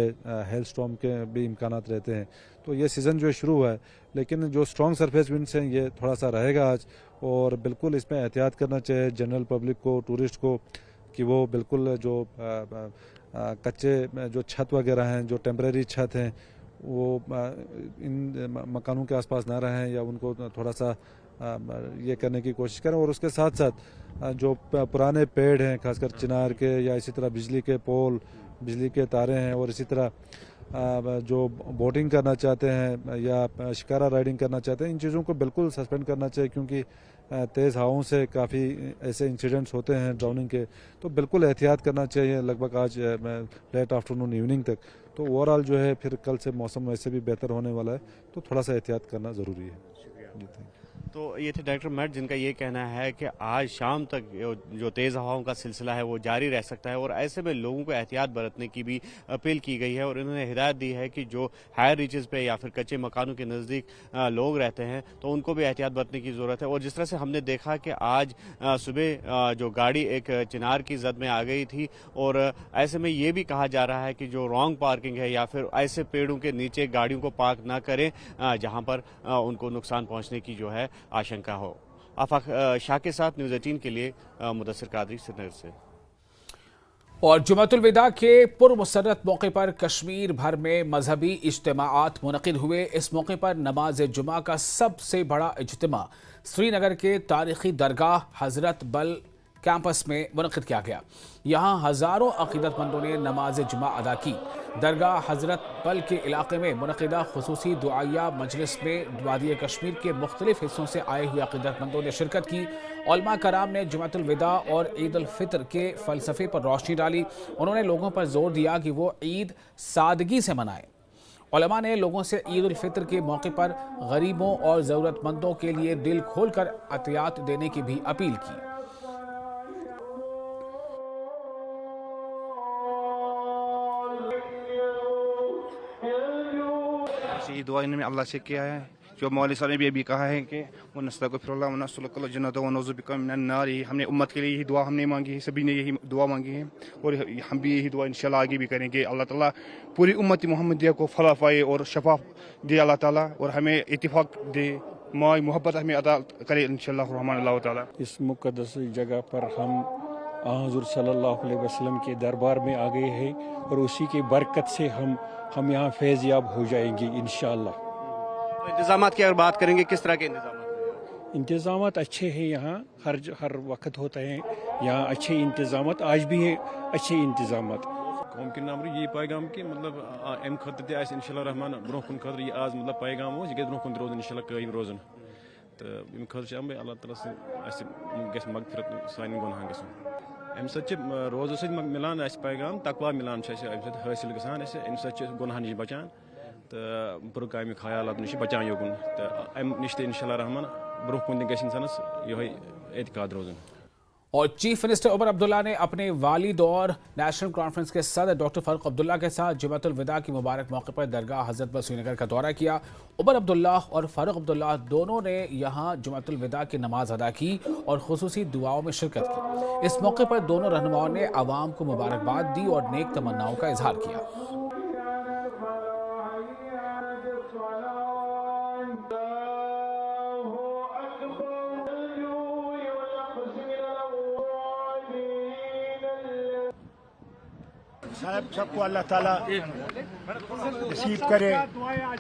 हेल स्टॉर्म के भी इम्कानात रहते हैं। तो ये सीज़न जो है शुरू हुआ है, लेकिन जो स्ट्रॉन्ग सरफेस विंड्स हैं ये थोड़ा सा रहेगा आज और बिल्कुल इसमें एहतियात करना चाहिए जनरल पब्लिक को, टूरिस्ट को, कि वो बिल्कुल जो कच्चे जो छत वगैरह हैं, जो टेम्परेरी छत हैं, वो इन मकानों के आसपास ना रहें या उनको थोड़ा सा ये करने की कोशिश करें। और उसके साथ साथ जो पुराने पेड़ हैं, खासकर चिनार के या इसी तरह बिजली के पोल, बिजली के तारे हैं, और इसी तरह जो बोटिंग करना चाहते हैं या शिकारा राइडिंग करना चाहते हैं, इन चीज़ों को बिल्कुल सस्पेंड करना चाहिए, क्योंकि तेज़ हवाओं से काफ़ी ऐसे इंसिडेंट्स होते हैं ड्राउनिंग के। तो बिल्कुल एहतियात करना चाहिए लगभग आज लेट आफ्टरनून इवनिंग तक। तो ओवरऑल जो है फिर कल से मौसम वैसे भी बेहतर होने वाला है, तो थोड़ा सा एहतियात करना ज़रूरी है। जी थैंक यू। तो ये थे डायरेक्टर मैट, जिनका ये कहना है कि आज शाम तक जो तेज़ हवाओं का सिलसिला है वो जारी रह सकता है और ऐसे में लोगों को एहतियात बरतने की भी अपील की गई है और इन्होंने हिदायत दी है कि जो हायर रीचेस पे या फिर कच्चे मकानों के नज़दीक लोग रहते हैं तो उनको भी एहतियात बरतने की ज़रूरत है। और जिस तरह से हमने देखा कि आज सुबह जो गाड़ी एक चिनार की जद में आ गई थी और ऐसे में ये भी कहा जा रहा है कि जो रॉन्ग पार्किंग है या फिर ऐसे पेड़ों के नीचे गाड़ियों को पार्क ना करें जहाँ पर उनको नुकसान पहुँचने की जो है आशंका हो। आफाक शाह के साथ न्यूज़ 18 के लिए मुदस्सिर कादरी श्रीनगर से। और जुमातुल विदा के पुरमसरत मौके पर कश्मीर भर में मजहबी इज्तिमाआत मुनक़िद हुए। इस मौके पर नमाज जुमा का सबसे बड़ा इज्तिमा श्रीनगर के तारीखी दरगाह हजरत बल कैंपस में मुनक़िद किया गया। यहाँ हज़ारों अक़ीदतमंदों ने नमाज जुमा अदा की। दरगाह हजरत बल के इलाके में मुनक़िदा खुसूसी दुआया मजलिस में वादी कश्मीर के मुख्तलिफ हिस्सों से आए हुए अक़ीदतमंदों ने शिरकत की। उलमा कराम ने जुमातुल विदा और ईद उल फितर के फ़लसफ़े पर रोशनी डाली। उन्होंने लोगों पर जोर दिया कि वो ईद सादगी से मनाएं। उलमा ने लोगों से ईद उल फितर के मौके पर गरीबों और ज़रूरतमंदों के लिए दिल खोल कर अतियात देने की भी अपील की। ये दुआ इन्होंने अल्लाह से किया है, जो मौलवी साहब ने भी अभी कहा है कि वो नस्तग़फ़िरुल्लाह व नस्अलुल्लाह जन्नत व नऊज़ु बिका मिनन नार। हमने उम्मत के लिए यही दुआ हमने मांगी है, सभी ने यही दुआ मांगी है और हम भी यही दुआ इंशाल्लाह आगे भी करेंगे। अल्लाह ताला पूरी उम्मत मोहम्मदिया को फलाह पाए और शफा दे अल्लाह ताला, और हमें इत्तिफाक दे, माई मोहब्बत हमें अदा करे इंशाल्लाह रहमान अल्लाह ताला। इस मुक़द्दस जगह पर हम हुज़ूर सल्लल्लाहु अलैहि वसल्लम के दरबार में आ गए हैं और उसी की बरकत से हम यहाँ फैज़याब हो जाएंगे इंशाअल्लाह। तो इंतज़ामात की अगर बात करेंगे, किस तरह के इंतज़ामात अच्छे हैं यहाँ, हर वक्त होता है यहाँ अच्छे इंतज़ामात, आज भी हैं अच्छे इंतज़ामात। कौम के नाम ये पैगाम कि मतलब अम खत इंशाल्लाह रहमान ब्रोह कुन खतर ये आज मतलब पैगाम हो यह ब्रोह कुन रोजन इंशाल्लाह कायम रोजन। तो अम खतर अल्लाह ताला से गस मगफिरत सान गुनाह गसन। अम सत रोज़ सत मिलान पैगाम तकवा मिलान हासिल गसान, अम सत गुनाह नश बचान तो बुर काम ख्यालात नश बचान योगुन। तो अम नश इंशाल्लाह रहमान ब्रोह कुन गस इंसानस यह एतकाद रोजन। और चीफ मिनिस्टर उमर अब्दुल्ला ने अपने वालिद और नेशनल कॉन्फ्रेंस के सदर डॉक्टर फारूक अब्दुल्ला के साथ जुमातुल विदा की मुबारक मौके पर दरगाह हजरत बल श्रीनगर का दौरा किया। उमर अब्दुल्ला और फारूक अब्दुल्ला दोनों ने यहां जुमातुल विदा की नमाज अदा की और खुसूसी दुआओं में शिरकत की। इस मौके पर दोनों रहनुमाओं ने आवाम को मुबारकबाद दी और नेक तमन्नाओं का इजहार किया। साहब सबको अल्लाह ताला नसीब करे,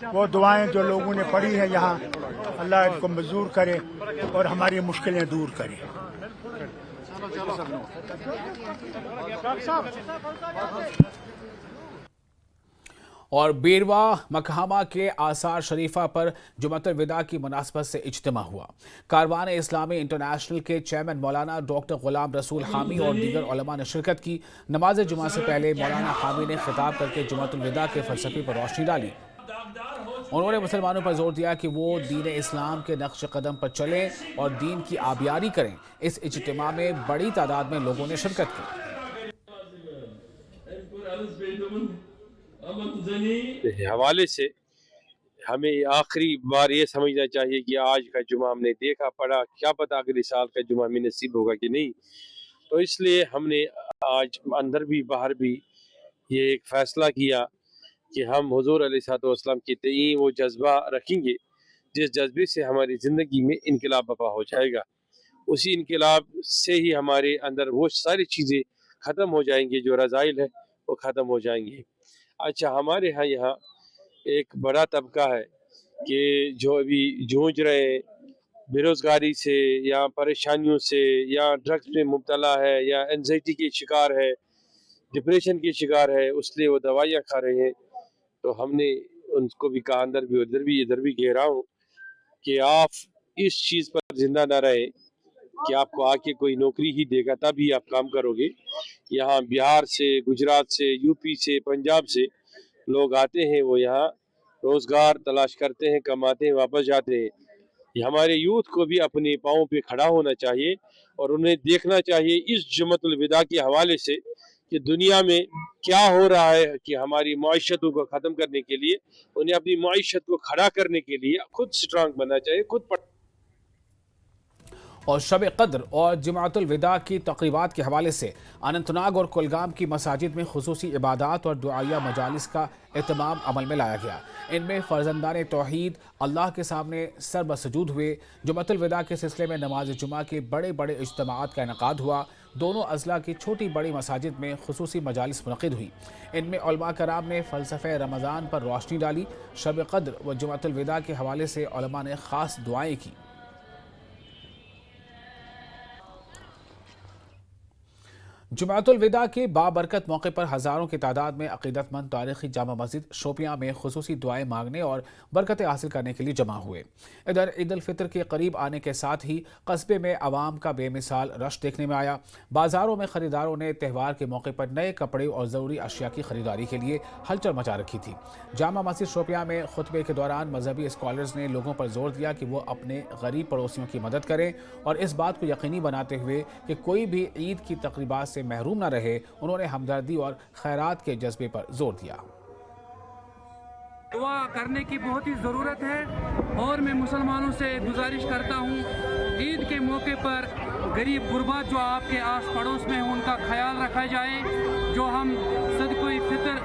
वो दुआएं जो लोगों ने पढ़ी है यहाँ अल्लाह इनको मंजूर करे और हमारी मुश्किलें दूर करे। और बेरवा मकहमा के आसार शरीफा पर जुमातुल विदा की मुनासबत से इज्तिमा हुआ। कारवान इस्लामी इंटरनेशनल के चेयरमैन मौलाना डॉक्टर गुलाम रसूल हामी और दीगर उलमा ने शिरकत की। नमाज जुमा से पहले मौलाना हामी ने खिताब करके जुमातुल विदा के फलसफे पर रोशनी डाली। उन्होंने मुसलमानों पर जोर दिया कि वो दीन इस्लाम के नक्श कदम पर चलें और दीन की आबियारी करें। इस इज्तिमा में बड़ी तादाद में लोगों ने शिरकत की। हवाले से हमें आखिरी बार ये समझना चाहिए कि आज का जुमा हमने देखा पढ़ा, क्या पता अगले साल का जुमा हमें नसीब होगा कि नहीं। तो इसलिए हमने आज अंदर भी बाहर भी ये एक फैसला किया कि हम हुजूर अलैहिस्सलाम की तईन वो जज्बा रखेंगे जिस जज्बे से हमारी ज़िंदगी में इनकलाब बपा हो जाएगा। उसी इनकलाब से ही हमारे अंदर वो सारी चीज़ें ख़त्म हो जाएंगी, जो रज़ाइल है वो ख़त्म हो जाएंगी। अच्छा, हमारे यहाँ एक बड़ा तबका है कि जो अभी जूझ रहे हैं बेरोज़गारी से या परेशानियों से या ड्रग्स में मुब्तला है या एंजाइटी के शिकार है, डिप्रेशन के शिकार है, उसलिए वो दवाइयाँ खा रहे हैं। तो हमने उनको भी कहा, अंदर भी उधर भी इधर भी कह रहा हूँ कि आप इस चीज़ पर जिंदा ना रहें कि आपको आके कोई नौकरी ही देगा तभी आप काम करोगे। यहाँ बिहार से, गुजरात से, यूपी से, पंजाब से लोग आते हैं, वो यहाँ रोज़गार तलाश करते हैं, कमाते हैं, वापस जाते हैं। ये हमारे यूथ को भी अपने पाँव पे खड़ा होना चाहिए और उन्हें देखना चाहिए इस जुमातुल विदा के हवाले से कि दुनिया में क्या हो रहा है, कि हमारी माइशतों को ख़त्म करने के लिए उन्हें अपनी माइशत को खड़ा करने के लिए खुद स्ट्रांग बनना चाहिए, खुद और शब कद्र और जुमातुल विदा की तक़रीबात के हवाले से अनंतनाग और कुलगाम की मसाजिद में खुसूसी इबादत और दुआया मजालिस का एहतमाम अमल में लाया गया। इनमें फ़र्जंदान तौहीद अल्लाह के सामने सर बसजूद हुए। जुमातुल विदा के सिलसिले में नमाज जुमा के बड़े बड़े इज्तिमाअत का इनेकाद हुआ। दोनों अज़ला की छोटी बड़ी मसाजिद में खुसूसी मजालिस मुनक़िद हुई। इनमें उलमा कराम ने फ़लसफ़े रमज़ान पर रोशनी डाली। शब कद्र व जुमातुल विदा के हवाले से उलमा ने ख़ास दुआएँ की। जुमातुल विदा के बाबरकत मौके पर हज़ारों की तादाद में अक़ीदतमंद तारीख़ी जामा मस्जिद शोपियाँ में खुसूसी दुआएं मांगने और बरकतें हासिल करने के लिए जमा हुए। इधर ईद उल फितर के करीब आने के साथ ही कस्बे में आवाम का बेमिसाल रश देखने में आया। बाज़ारों में ख़रीदारों ने त्यौहार के मौके पर नए कपड़े और ज़रूरी अशिया की ख़रीदारी के लिए हलचल मचा रखी थी। जामा मस्जिद शोपियाँ में खुतबे के दौरान मजहबी स्कॉलर्स ने लोगों पर जोर दिया कि वो अपने गरीब पड़ोसियों की मदद करें और इस बात को यकीनी बनाते हुए कि कोई भी ईद की तक़रीबात से महरूम न रहे। उन्होंने हमदर्दी और खैरात के जज्बे पर जोर दिया। दुआ करने की बहुत ही ज़रूरत है और मैं मुसलमानों से गुजारिश करता हूँ ईद के मौके पर गरीब गुरबा जो आपके आस पड़ोस में हैं उनका ख्याल रखा जाए। जो हम सदक़े फितर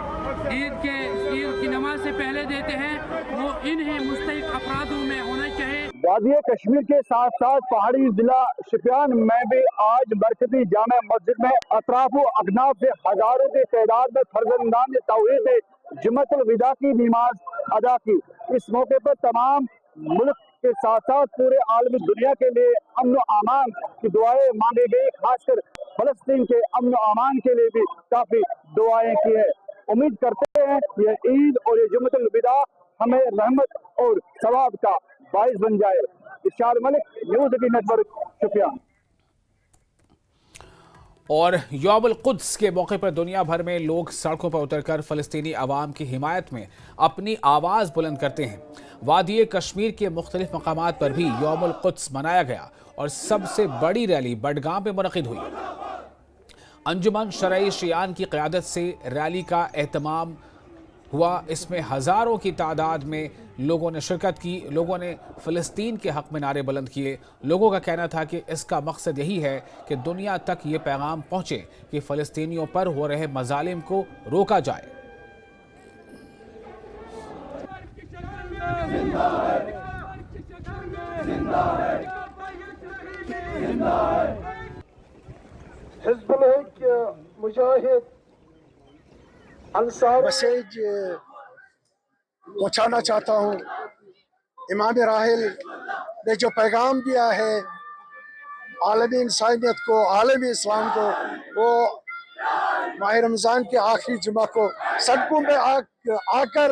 ईद की नमाज से पहले देते हैं वो इन्हें मुस्तहिक अफरादों में होना चाहिए। वादी कश्मीर के साथ साथ पहाड़ी जिला शोपियान में भी आज बरकती जामा मस्जिद में अतराफ अगनाफ से हजारों की तादाद में फर्जंदान तौहीद ने जुमातुल विदा की नमाज अदा की। इस मौके पर तमाम मुल्क के साथ साथ पूरे आलमी दुनिया के लिए अमन अमान की दुआएं मांगी गई। खासकर फलस्तीन के अमन अमान के लिए भी काफी दुआएं की है। उम्मीद करते हैं ये ईद और ये जुमातुल विदा हमें रहमत और सवाब का बाइस बन जाए। इरशाद मलिक, न्यूज़ 18 नेटवर्क, शोपियान। और यौमुल कुद्स के मौके पर दुनिया भर में लोग सड़कों पर उतरकर फ़लस्तीनी अवाम की हिमायत में अपनी आवाज़ बुलंद करते हैं। वादी कश्मीर के मुख्तलिफ मकामात पर भी यौमुल कुद्स मनाया गया और सबसे बड़ी रैली बडगाम में मुनक़िद हुई। अंजुमन शरई शियान की क़यादत से रैली का एहतमाम हुआ। इसमें हज़ारों की तादाद में लोगों ने शिरकत की। लोगों ने फ़लस्तीन के हक़ में नारे बुलंद किए। लोगों का कहना था कि इसका मकसद यही है कि दुनिया तक ये पैगाम पहुँचे कि फ़लस्तीनियों पर हो रहे मज़ालिम को रोका जाए। मैसेज पहुँचाना चाहता हूँ। इमाम राहिल ने जो पैगाम दिया है आलमी इंसानियत को, आलमी इस्लाम को, वो माह रमज़ान के आखिरी जुमा को सड़कों में आकर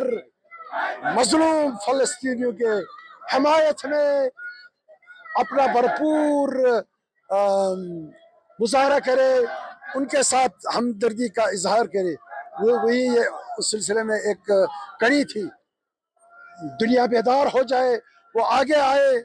मजलूम फ़लस्तीनियों के हिमायत में अपना भरपूर मुजाहरा करे, उनके साथ हमदर्दी का इजहार करे। वो वही उस सिलसिले में एक कड़ी थी। दुनिया बेदार हो जाए, वो आगे आए।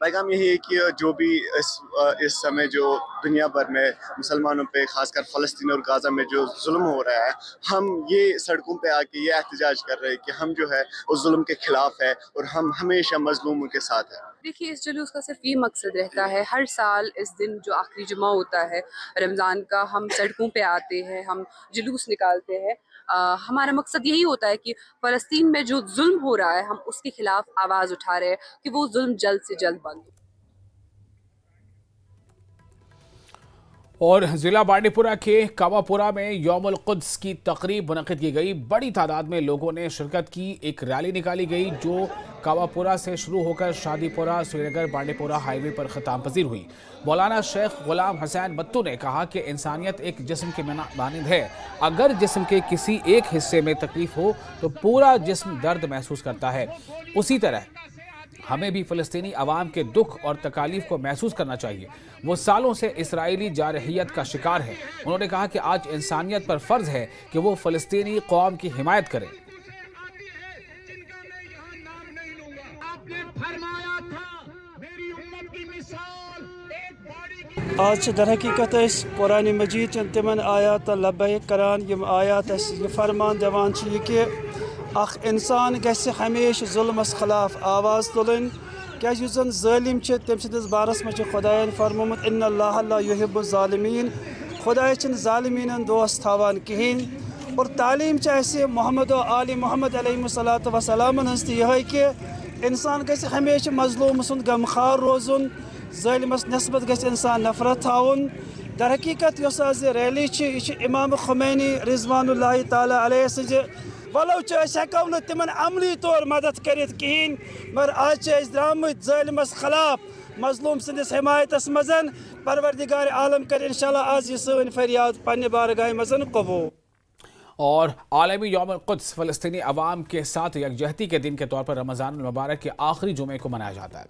पैगाम यही है कि जो भी इस समय जो दुनिया भर में मुसलमानों पे, खासकर फ़लस्तीन और गाज़ा में जो जुल्म हो रहा है, हम ये सड़कों पे आके ये एहतजाज कर रहे हैं कि हम जो है उस जुल्म के खिलाफ है और हम हमेशा मजलूमों के साथ हैं। देखिए, इस जुलूस का सिर्फ ये मकसद रहता है, हर साल इस दिन जो आखिरी जुमा होता है रमज़ान का, हम सड़कों पे आते हैं, हम जुलूस निकालते हैं। हमारा मकसद यही होता है कि फ़लस्तीन में जो जुल्म हो रहा है हम उसके खिलाफ आवाज़ उठा रहे हैं कि वो जुल्म जल्द से जल्द बंद हो। और जिला बांडीपुरा के कावापुरा में यौमुल कुद्स की तकरीब मुनक़िद की गई। बड़ी तादाद में लोगों ने शिरकत की। एक रैली निकाली गई जो कावापुरा से शुरू होकर शादीपुरा श्रीनगर बांडीपुरा हाईवे पर ख़त्म पजीर हुई। मौलाना शेख गुलाम हुसैन मत्तू ने कहा कि इंसानियत एक जिस्म के मानंद है। अगर जिस्म के किसी एक हिस्से में तकलीफ हो तो पूरा जिस्म दर्द महसूस करता है। उसी तरह हमें भी फ़लस्तीनी अवाम के दुख और तकालीफ को महसूस करना चाहिए। वो सालों से इसराइली जारहियत का शिकार है। उन्होंने कहा कि आज इंसानियत पर फ़र्ज़ है कि वो फ़लस्तीनी कौम की हिमायत करे। आज दर हकीकत कुरान मजीद चन तिमन आयात लब्बैक करान यम आयात ये फरमान दिवान कि अख इंसान गस्य हमेशा जुल्मस खिलाफ आवाज़ तुलन क्या जन ज़ालिम तम सदिस बारस में खुदायन फरमोमुत इन्नल्लाह ला युहिब्बु ज़ालिमीन, खुदाय ज़ालिमीन दोस्त थावान कहें। और तालीम मोहम्मद और आली मोहम्मद अलैहिस्सलातु वस्सलाम यह कि इंसान गस्य हमेशा मजलूम सुन गमखार रोजुन, ज़ालिमस नस्बत गस्य इंसान नफरत थाउन। दर हकीकत यस आज रैली यह इमाम खुमैनी रिज़वानुल्लाहि ताला अलैहि सज वलो हेको न तिमन अमली तौर मदद कर कहें, मगर आज द्रामत ज़ालिमस खिलाफ मजलूम सदिस हिमायतस मजन। परवरदिगार आलम कर इंशाल्लाह आज यह सन फरियाद पन्ने बारगाह मजन कबूल। और आलमी यौमुल कुद्स फ़लस्तीनी अवाम के साथ यकजहती के दिन के तौर पर रमज़ान मुबारक के आखिरी जुमे को मनाया जाता है।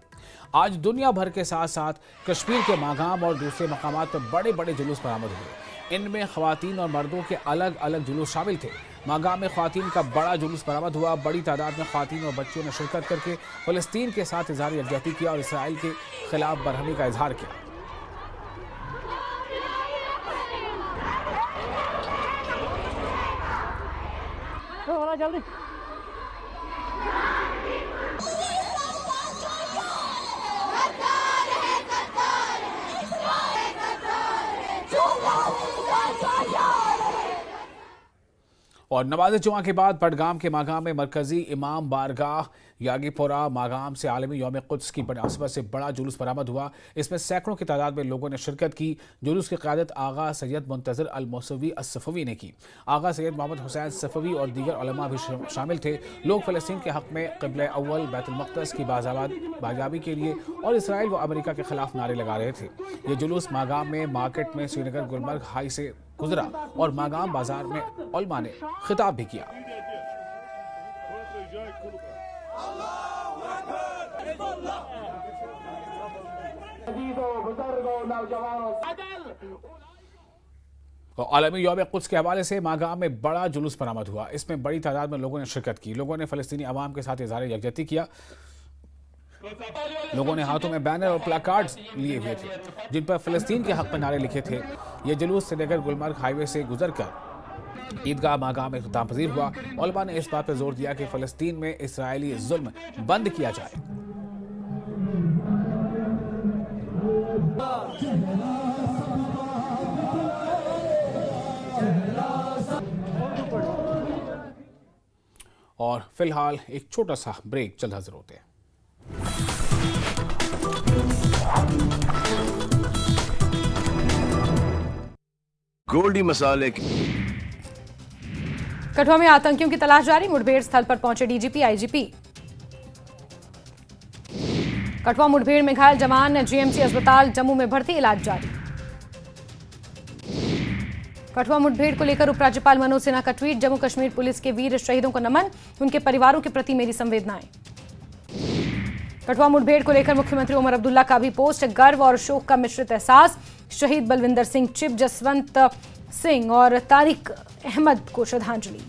आज दुनिया भर के साथ साथ कश्मीर के मागाम और दूसरे मकामात पर बड़े बड़े जुलूस बरामद हुए। इनमें ख़वातीन और मर्दों के अलग अलग जुलूस शामिल थे। मागाम में ख़वातीन का बड़ा जुलूस बरामद हुआ। बड़ी तादाद में ख़वातीन और बच्चों ने शिरकत करके फ़लस्तीन के साथ इज़हार यकजहती किया और इसराइल के खिलाफ बरहमी का इजहार किया। जल्दी और नमाज जुमा के बाद बडगाम के मागाम में मरकजी इमाम बारगाह यागीपुरा मागाम से आलमी यौम कुद्स की मुनासिबत से बड़ा जुलूस बरामद हुआ। इसमें सैकड़ों की तादाद में लोगों ने शिरकत की। जुलूस की क़यादत आगा सैयद मुंतज़र अल मौसवी अस्सफ़वी ने की। आगा सैयद मोहम्मद हुसैन सफ़वी और दीगर उलमा भी शामिल थे। लोग फ़लस्तीन के हक़ में क़िबला अव्वल बैतुल मक़दस की बाज़ाबी के लिए और इसराइल व अमेरिका के ख़िलाफ़ नारे लगा रहे थे। ये जुलूस मागाम में मार्केट में श्रीनगर गुलमर्ग हाई से गुजरा और मागाम बाजार में उलमा ने खिताब भी किया। और आलमी यौम कुद्स के हवाले से मागाम में बड़ा जुलूस बरामद हुआ। इसमें बड़ी तादाद में लोगों ने शिरकत की। लोगों ने फ़लस्तीनी अवाम के साथ इज़हार यकजहती किया। लोगों ने हाथों में बैनर और प्लाकार्ड्स लिए हुए थे जिन पर फ़लस्तीन के हक़ में नारे लिखे थे। ये जुलूस श्रीनगर गुलमर्ग हाईवे से गुजरकर ईदगाह मागाह में इख्तिताम पजीर हुआ। उलमा ने इस बात पर जोर दिया कि फ़लस्तीन में इसराइली जुल्म बंद किया जाए। और फिलहाल एक छोटा सा ब्रेक, जल्द हाजिर होते हैं। गोल्डी मसाले कठुआ में आतंकियों की तलाश जारी, मुठभेड़ स्थल पर पहुंचे डीजीपी आईजीपी। कठुआ मुठभेड़ में घायल जवान जीएमसी अस्पताल जम्मू में भर्ती, इलाज जारी। कठुआ मुठभेड़ को लेकर उपराज्यपाल मनोज सिन्हा का ट्वीट, जम्मू कश्मीर पुलिस के वीर शहीदों को नमन, उनके परिवारों के प्रति मेरी संवेदनाएं। कठुआ मुठभेड़ को लेकर मुख्यमंत्री उमर अब्दुल्ला का भी पोस्ट, गर्व और शोक का मिश्रित एहसास, शहीद बलविंदर सिंह चिप, जसवंत सिंह और तारिक अहमद को श्रद्धांजलि।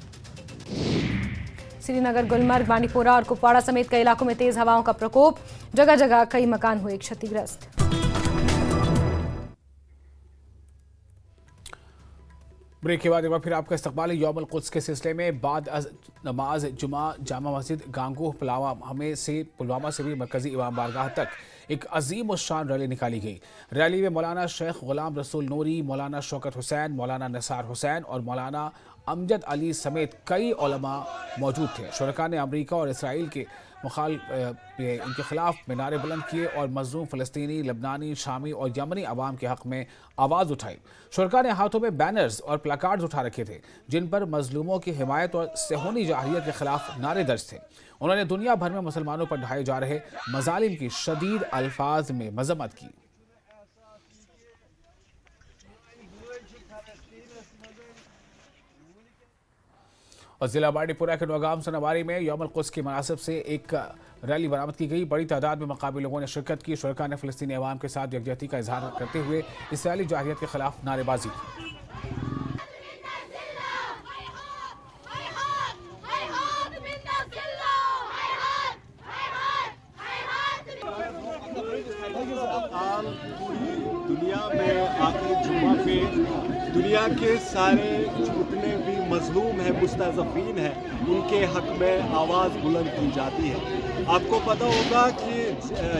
श्रीनगर, गुलमर्ग, बांडीपोरा और कुपवाड़ा समेत कई इलाकों में तेज हवाओं का प्रकोप, जगह जगह कई मकान हुए क्षतिग्रस्त। ब्रेक के बाद एक बार फिर आपका इस्तकबाल है यौमुल कुद्स के सिलसिले में। बाद नमाज जुमा जामा मस्जिद गांगू पुलवामा से भी मरकजी इमाम बारगाह तक एक अजीम शान रैली निकाली गई। रैली में मौलाना शेख गुलाम रसूल नूरी, मौलाना शौकत हुसैन, मौलाना निसार हुसैन और मौलाना अमजद अली समेत कई उलमा मौजूद थे। शुरका ने अमरीका और इसराइल के इनके खिलाफ नारे बुलंद किए और मजलूम फ़लस्तीनी, लबनानी, शामी और यमनी अवाम के हक़ में आवाज़ उठाई। शुरका ने हाथों में बैनर्स और प्लाकार्ड्स उठा रखे थे जिन पर मजलूमों की हिमायत और सेहूनी जाहिलियत के खिलाफ नारे दर्ज थे। उन्होंने दुनिया भर में मुसलमानों पर ढाए जा रहे मजालिम की शदीद अल्फाज में मजम्मत की। और जिला बांडीपुरा के नौगाम सनवारी में यौमुल कुद्स के मनासिब से एक रैली बरामद की गई। बड़ी तादाद में मकामी लोगों ने शिरकत की। शुरका ने फ़लस्तीनी अवाम के साथ यकजहती का इजहार करते हुए इसराइली जाहिलियत के खिलाफ नारेबाजी की। दुनिया में आखिरी जुम्मा पे दुनिया के सारे जितने भी मजलूम हैं, मुस्तज़फ़ीन हैं, उनके हक़ में आवाज़ बुलंद की जाती है। आपको पता होगा कि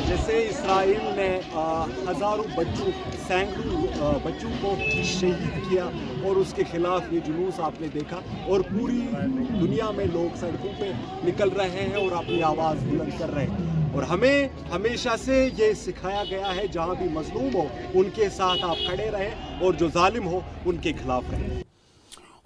जैसे इसराइल ने हज़ारों सैकड़ों बच्चों को शहीद किया और उसके ख़िलाफ़ ये जुलूस आपने देखा और पूरी दुनिया में लोग सड़कों पे निकल रहे हैं और अपनी आवाज़ बुलंद कर रहे हैं। और हमें हमेशा से ये सिखाया गया है जहाँ भी मजलूम हो उनके साथ आप खड़े रहें और जो जालिम हो उनके खिलाफ रहें।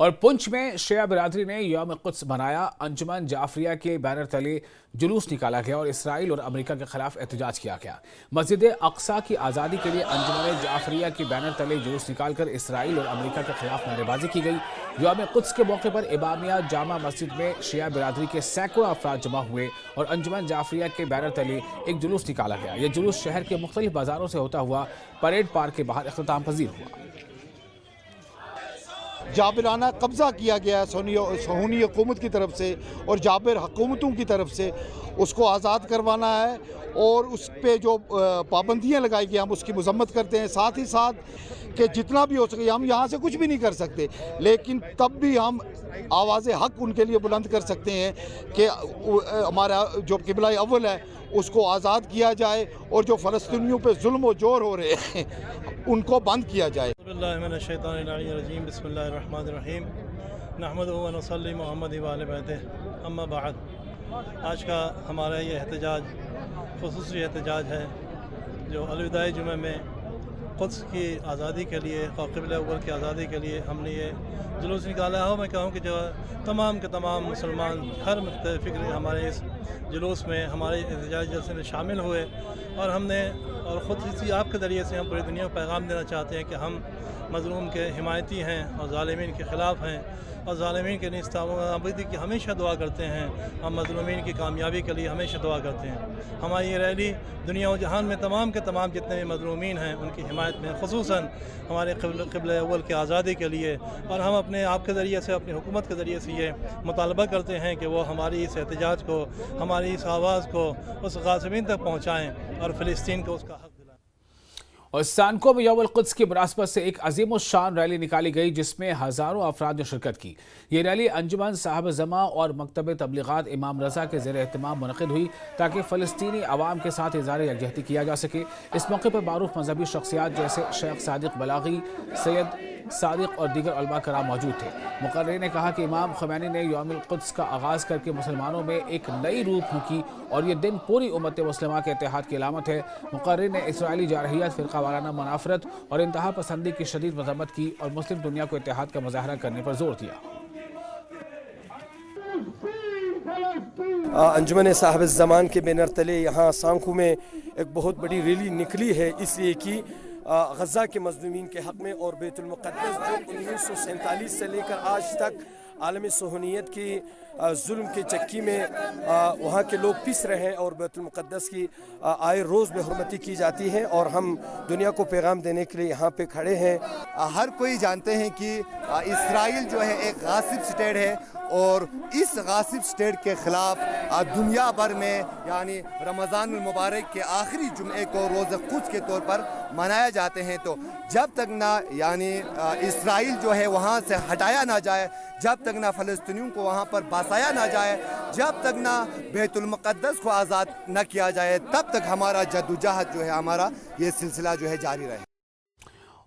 और पुंछ में शिया बिरादरी ने यौम कुद्स मनाया। अंजुमन जाफरिया के बैनर तले जुलूस निकाला गया और इसराइल और अमेरिका के खिलाफ एहतजाज किया गया। मस्जिद अक्सा की आज़ादी के लिए अंजुमन जाफरिया के बैनर तले जुलूस निकालकर इसराइल और अमेरिका के खिलाफ नारेबाजी की गई। यौम कुद्स के मौके पर इमामिया जामा मस्जिद में शिया बिरादरी के सैकड़ों अफराद जमा हुए और अंजुमन जाफरिया के बैनर तले एक जुलूस निकाला गया। यह जुलूस शहर के मुख्तलिफ बाजारों से होता हुआ परेड पार्क के बाहर इख्तिताम पजीर हुआ। जाबिराना कब्ज़ा किया गया है सहूनी हुकूमत की तरफ से और जाबिर हुकूमतों की तरफ से, उसको आज़ाद करवाना है और उस पे जो पाबंदियां लगाई गई हम उसकी मजम्मत करते हैं। साथ ही साथ कि जितना भी हो सके, हम यहाँ से कुछ भी नहीं कर सकते लेकिन तब भी हम आवाज़ हक़ उनके लिए बुलंद कर सकते हैं कि हमारा जो किबला अव्वल है उसको आज़ाद किया जाए और जो फ़लस्तीनियों पे जुल्म और जोर हो रहे हैं उनको बंद किया जाए। बिस्मिल्लाहिर्रहमानिर्रहीम नहमदुहु व नसल्ली मुहम्मद व आले बैतिह अम्मा बाद। आज का हमारा ये एहतजाज ख़ुसूसी एहतजाज है जो अलविदाई जुमे में क़ुद्स की आज़ादी के लिए और क़िबला अव्वल की आज़ादी के लिए हमने ये जुलूस निकाला है। मैं कहूँ कि जो तमाम के तमाम मुसलमान हर फ़िक्र हमारे इस जुलूस में हमारे एहतजाज जलसे में शामिल हुए और हमने और ख़ुद इसी आपके ज़रिए से हम पूरी दुनिया को पैगाम देना चाहते हैं कि हम मज़लूम के हिमायती हैं और ज़ालिमीन के ख़िलाफ़ हैं। और ज़ालिमीन के नाबूदी की हमेशा दुआ करते हैं। हम मज़लूमीन की कामयाबी के लिए हमेशा दुआ करते हैं। हमारी ये रैली दुनिया और जहान में तमाम के तमाम जितने भी मज़लूमीन हैं उनकी हिमायत में, ख़ुसूसन हमारे क़िबला अव्वल की आज़ादी के लिए, और हम अपने आप के ज़रिए से, अपनी हुकूमत के ज़रिए से ये मुतालबा करते हैं कि वो हमारी इस एहतजाज को, हमारी इस आवाज़ को उस गासिबीन तक पहुँचाएँ और फ़िलिस्तीन को उसका हक़। और सानको में यौमुल कुद्स की मुनासबत से एक अजीम शान रैली निकाली गई जिसमें हजारों अफराद ने शिरकत की। ये रैली अंजुमन साहब जमा और मकतब तबलीगात इमाम रजा के ज़ेर एहतमाम मुनक़िद हुई ताकि फ़लस्तीनी अवाम के साथ इज़हार यकजहती किया जा सके। इस मौके पर मारूफ मजहबी शख्सियात जैसे शेख सादिक बलागी, सैयद सादिक और दीगर उलमा कराम मौजूद थे। मुकर्रिर ने कहा कि इमाम ख़ुमैनी ने यौमुल कुद्स का आगाज़ करके मुसलमानों में एक नई रूह फूंकी और ये दिन पूरी उम्मत मुस्लिमा के इत्तेहाद की अलामत है। मुकर्रिर ने इसराइली जारहियत, फ़िरका वाराना मुनाफरत और इंतहा पसंदी की शदीद मज़म्मत की और मुस्लिम दुनिया को इत्तेहाद का मुजाहरा करने पर जोर दिया। अंजुमन साहब ज़मान के बैनर तले यहाँ सांखू में एक बहुत बड़ी रैली निकली है, इसलिए कि गज़ा के मज़लूमीन के हक़ में और बैतुल मुक़द्दस जो 1947 से लेकर आज तक आलमी सहूनियत की जुल्म के चक्की में वहाँ के लोग पिस रहे हैं और बैतुल मुक़द्दस की आए रोज़ बेहुरमती की जाती है और हम दुनिया को पैगाम देने के लिए यहाँ पे खड़े हैं। हर कोई जानते हैं कि इसराइल जो है एक गासिब स्टेट है और इस गासिब स्टेट के ख़िलाफ़ दुनिया भर में यानी रमज़ानुल मुबारक के आखिरी जुमे को रोज़ कुद्स के तौर पर मनाया जाते हैं। तो जब तक ना यानी इसराइल जो है वहाँ से हटाया ना जाए, जब तक ना फ़लस्तीनियों को वहाँ पर बसाया ना जाए, जब तक ना बैतुल मुक़द्दस को आज़ाद न किया जाए, तब तक हमारा जद्दोजहद जो है, हमारा ये सिलसिला जो है जारी रहे।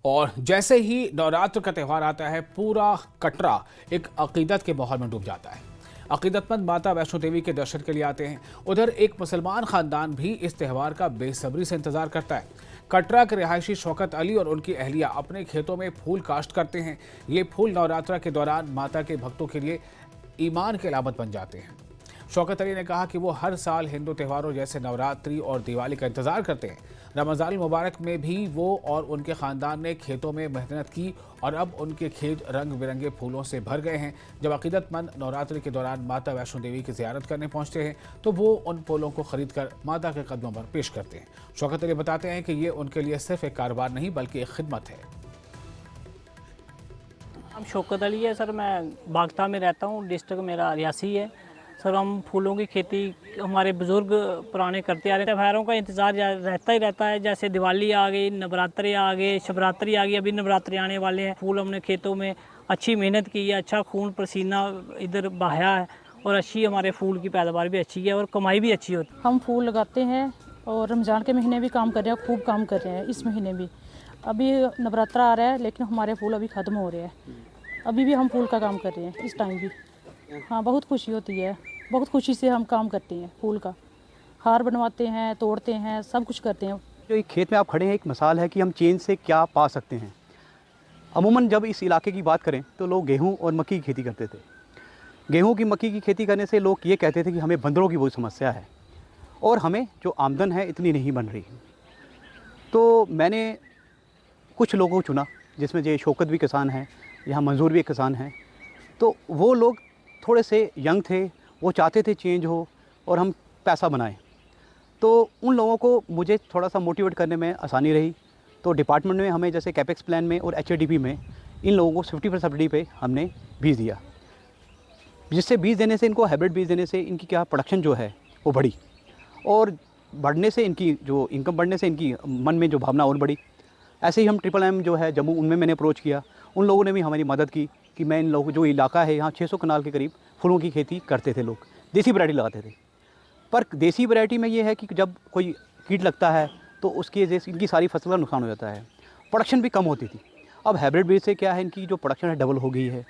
और जैसे ही नवरात्र का त्यौहार आता है पूरा कटरा एक अकीदत के माहौल में डूब जाता है। अकीदतमंद माता वैष्णो देवी के दर्शन के लिए आते हैं। उधर एक मुसलमान खानदान भी इस त्यौहार का बेसब्री से इंतजार करता है। कटरा के रिहायशी शौकत अली और उनकी अहलिया अपने खेतों में फूल काश्त करते हैं। ये फूल नवरात्र के दौरान माता के भक्तों के लिए ईमान की अलामत बन जाते हैं। शौकत अली ने कहा कि वो हर साल हिंदू त्योहारों जैसे नवरात्रि और दिवाली का इंतजार करते हैं। रमज़ान मुबारक में भी वो और उनके ख़ानदान ने खेतों में मेहनत की और अब उनके खेत रंग बिरंगे फूलों से भर गए हैं। जब अक़ीदतमंद नवरात्रि के दौरान माता वैष्णो देवी की ज़ियारत करने पहुंचते हैं तो वो उन फूलों को ख़रीद कर माता के कदमों पर पेश करते हैं। शौकत अली बताते हैं कि ये उनके लिए सिर्फ एक कारोबार नहीं बल्कि एक खिदमत है। हम शौकत अली है सर, मैं बागता में रहता हूँ, डिस्ट्रिक्ट मेरा रियासी है सर। हम फूलों की खेती हमारे बुज़ुर्ग पुराने करते आ रहे हैं। त्योहारों का इंतज़ार रहता ही रहता है, जैसे दिवाली आ गई, नवरात्रि आ गए, शिवरात्रि आ गई, अभी नवरात्रि आने वाले हैं। फूल हमने खेतों में अच्छी मेहनत की है, अच्छा खून पसीना इधर बहाया है और अच्छी हमारे फूल की पैदावार भी अच्छी है और कमाई भी अच्छी होती है। हम फूल लगाते हैं और रमज़ान के महीने भी काम कर रहे हैं, खूब काम कर रहे हैं। इस महीने भी अभी नवरात्रा आ रहा है लेकिन हमारे फूल अभी ख़त्म हो रहे हैं। अभी भी हम फूल का काम कर रहे हैं इस टाइम भी। हाँ, बहुत खुशी होती है, बहुत खुशी से हम काम करते हैं। फूल का हार बनवाते हैं, तोड़ते हैं, सब कुछ करते हैं। जो एक खेत में आप खड़े हैं एक मिसाल है कि हम चेंज से क्या पा सकते हैं। अमूमन जब इस इलाके की बात करें तो लोग गेहूं और मक्की की खेती करते थे। गेहूं की मक्की की खेती करने से लोग ये कहते थे कि हमें बंदरों की बहुत समस्या है और हमें जो आमदन है इतनी नहीं बन रही। तो मैंने कुछ लोगों को चुना जिसमें जो शौकत भी किसान हैं, यहाँ मंजूर भी एक किसान हैं। तो वो लोग थोड़े से यंग थे, वो चाहते थे चेंज हो और हम पैसा बनाएं। तो उन लोगों को मुझे थोड़ा सा मोटिवेट करने में आसानी रही। तो डिपार्टमेंट में हमें जैसे कैपेक्स प्लान में और HADP में इन लोगों को 50% सब्सिडी पे हमने बीज दिया, जिससे बीज देने से, इनको हाइब्रिड बीज देने से इनकी क्या प्रोडक्शन जो है वो बढ़ी और बढ़ने से इनकी जो इनकम बढ़ने से इनकी मन में जो भावना और बढ़ी। ऐसे ही हम MMM जो है जम्मू, उनमें मैंने अप्रोच किया। उन लोगों ने भी हमारी मदद की कि मैं इन लोगों जो इलाका है यहाँ 600 कनाल के करीब फूलों की खेती करते थे लोग, देसी वैरायटी लगाते थे। पर देसी वैरायटी में ये है कि जब कोई कीट लगता है तो उसकी वजह से इनकी सारी फसल का नुकसान हो जाता है, प्रोडक्शन भी कम होती थी। अब हाइब्रिड बीज से क्या है, इनकी जो प्रोडक्शन है डबल हो गई है।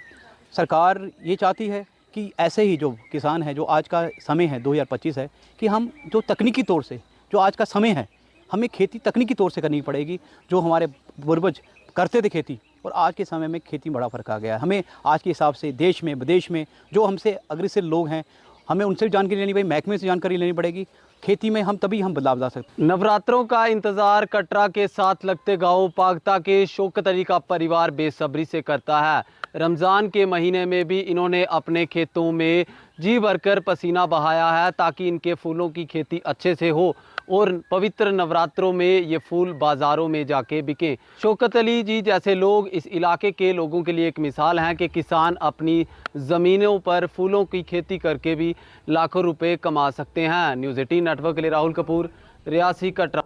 सरकार ये चाहती है कि ऐसे ही जो किसान है, जो आज का समय है 2025 है, कि हम जो तकनीकी तौर से जो आज का समय है हमें खेती तकनीकी तौर से करनी पड़ेगी। जो हमारे पूर्वज करते थे खेती और आज के समय में खेती में बड़ा फ़र्क आ गया है। हमें आज के हिसाब से देश में विदेश में जो हमसे अग्रसर लोग हैं, हमें उनसे जानकारी लेनी पड़ेगी, महकमे से जानकारी लेनी पड़ेगी। खेती में हम तभी हम बदलाव ला सकते हैं। नवरात्रों का इंतजार कटरा के साथ लगते गांव पागता के शौकत अली का परिवार बेसब्री से करता है। रमज़ान के महीने में भी इन्होंने अपने खेतों में जी भरकर पसीना बहाया है ताकि इनके फूलों की खेती अच्छे से हो और पवित्र नवरात्रों में ये फूल बाज़ारों में जाके बिकें। शौकत अली जी जैसे लोग इस इलाके के लोगों के लिए एक मिसाल हैं कि किसान अपनी ज़मीनों पर फूलों की खेती करके भी लाखों रुपए कमा सकते हैं। न्यूज़ 18 नेटवर्क के लिए राहुल कपूर, रियासी, कटरा।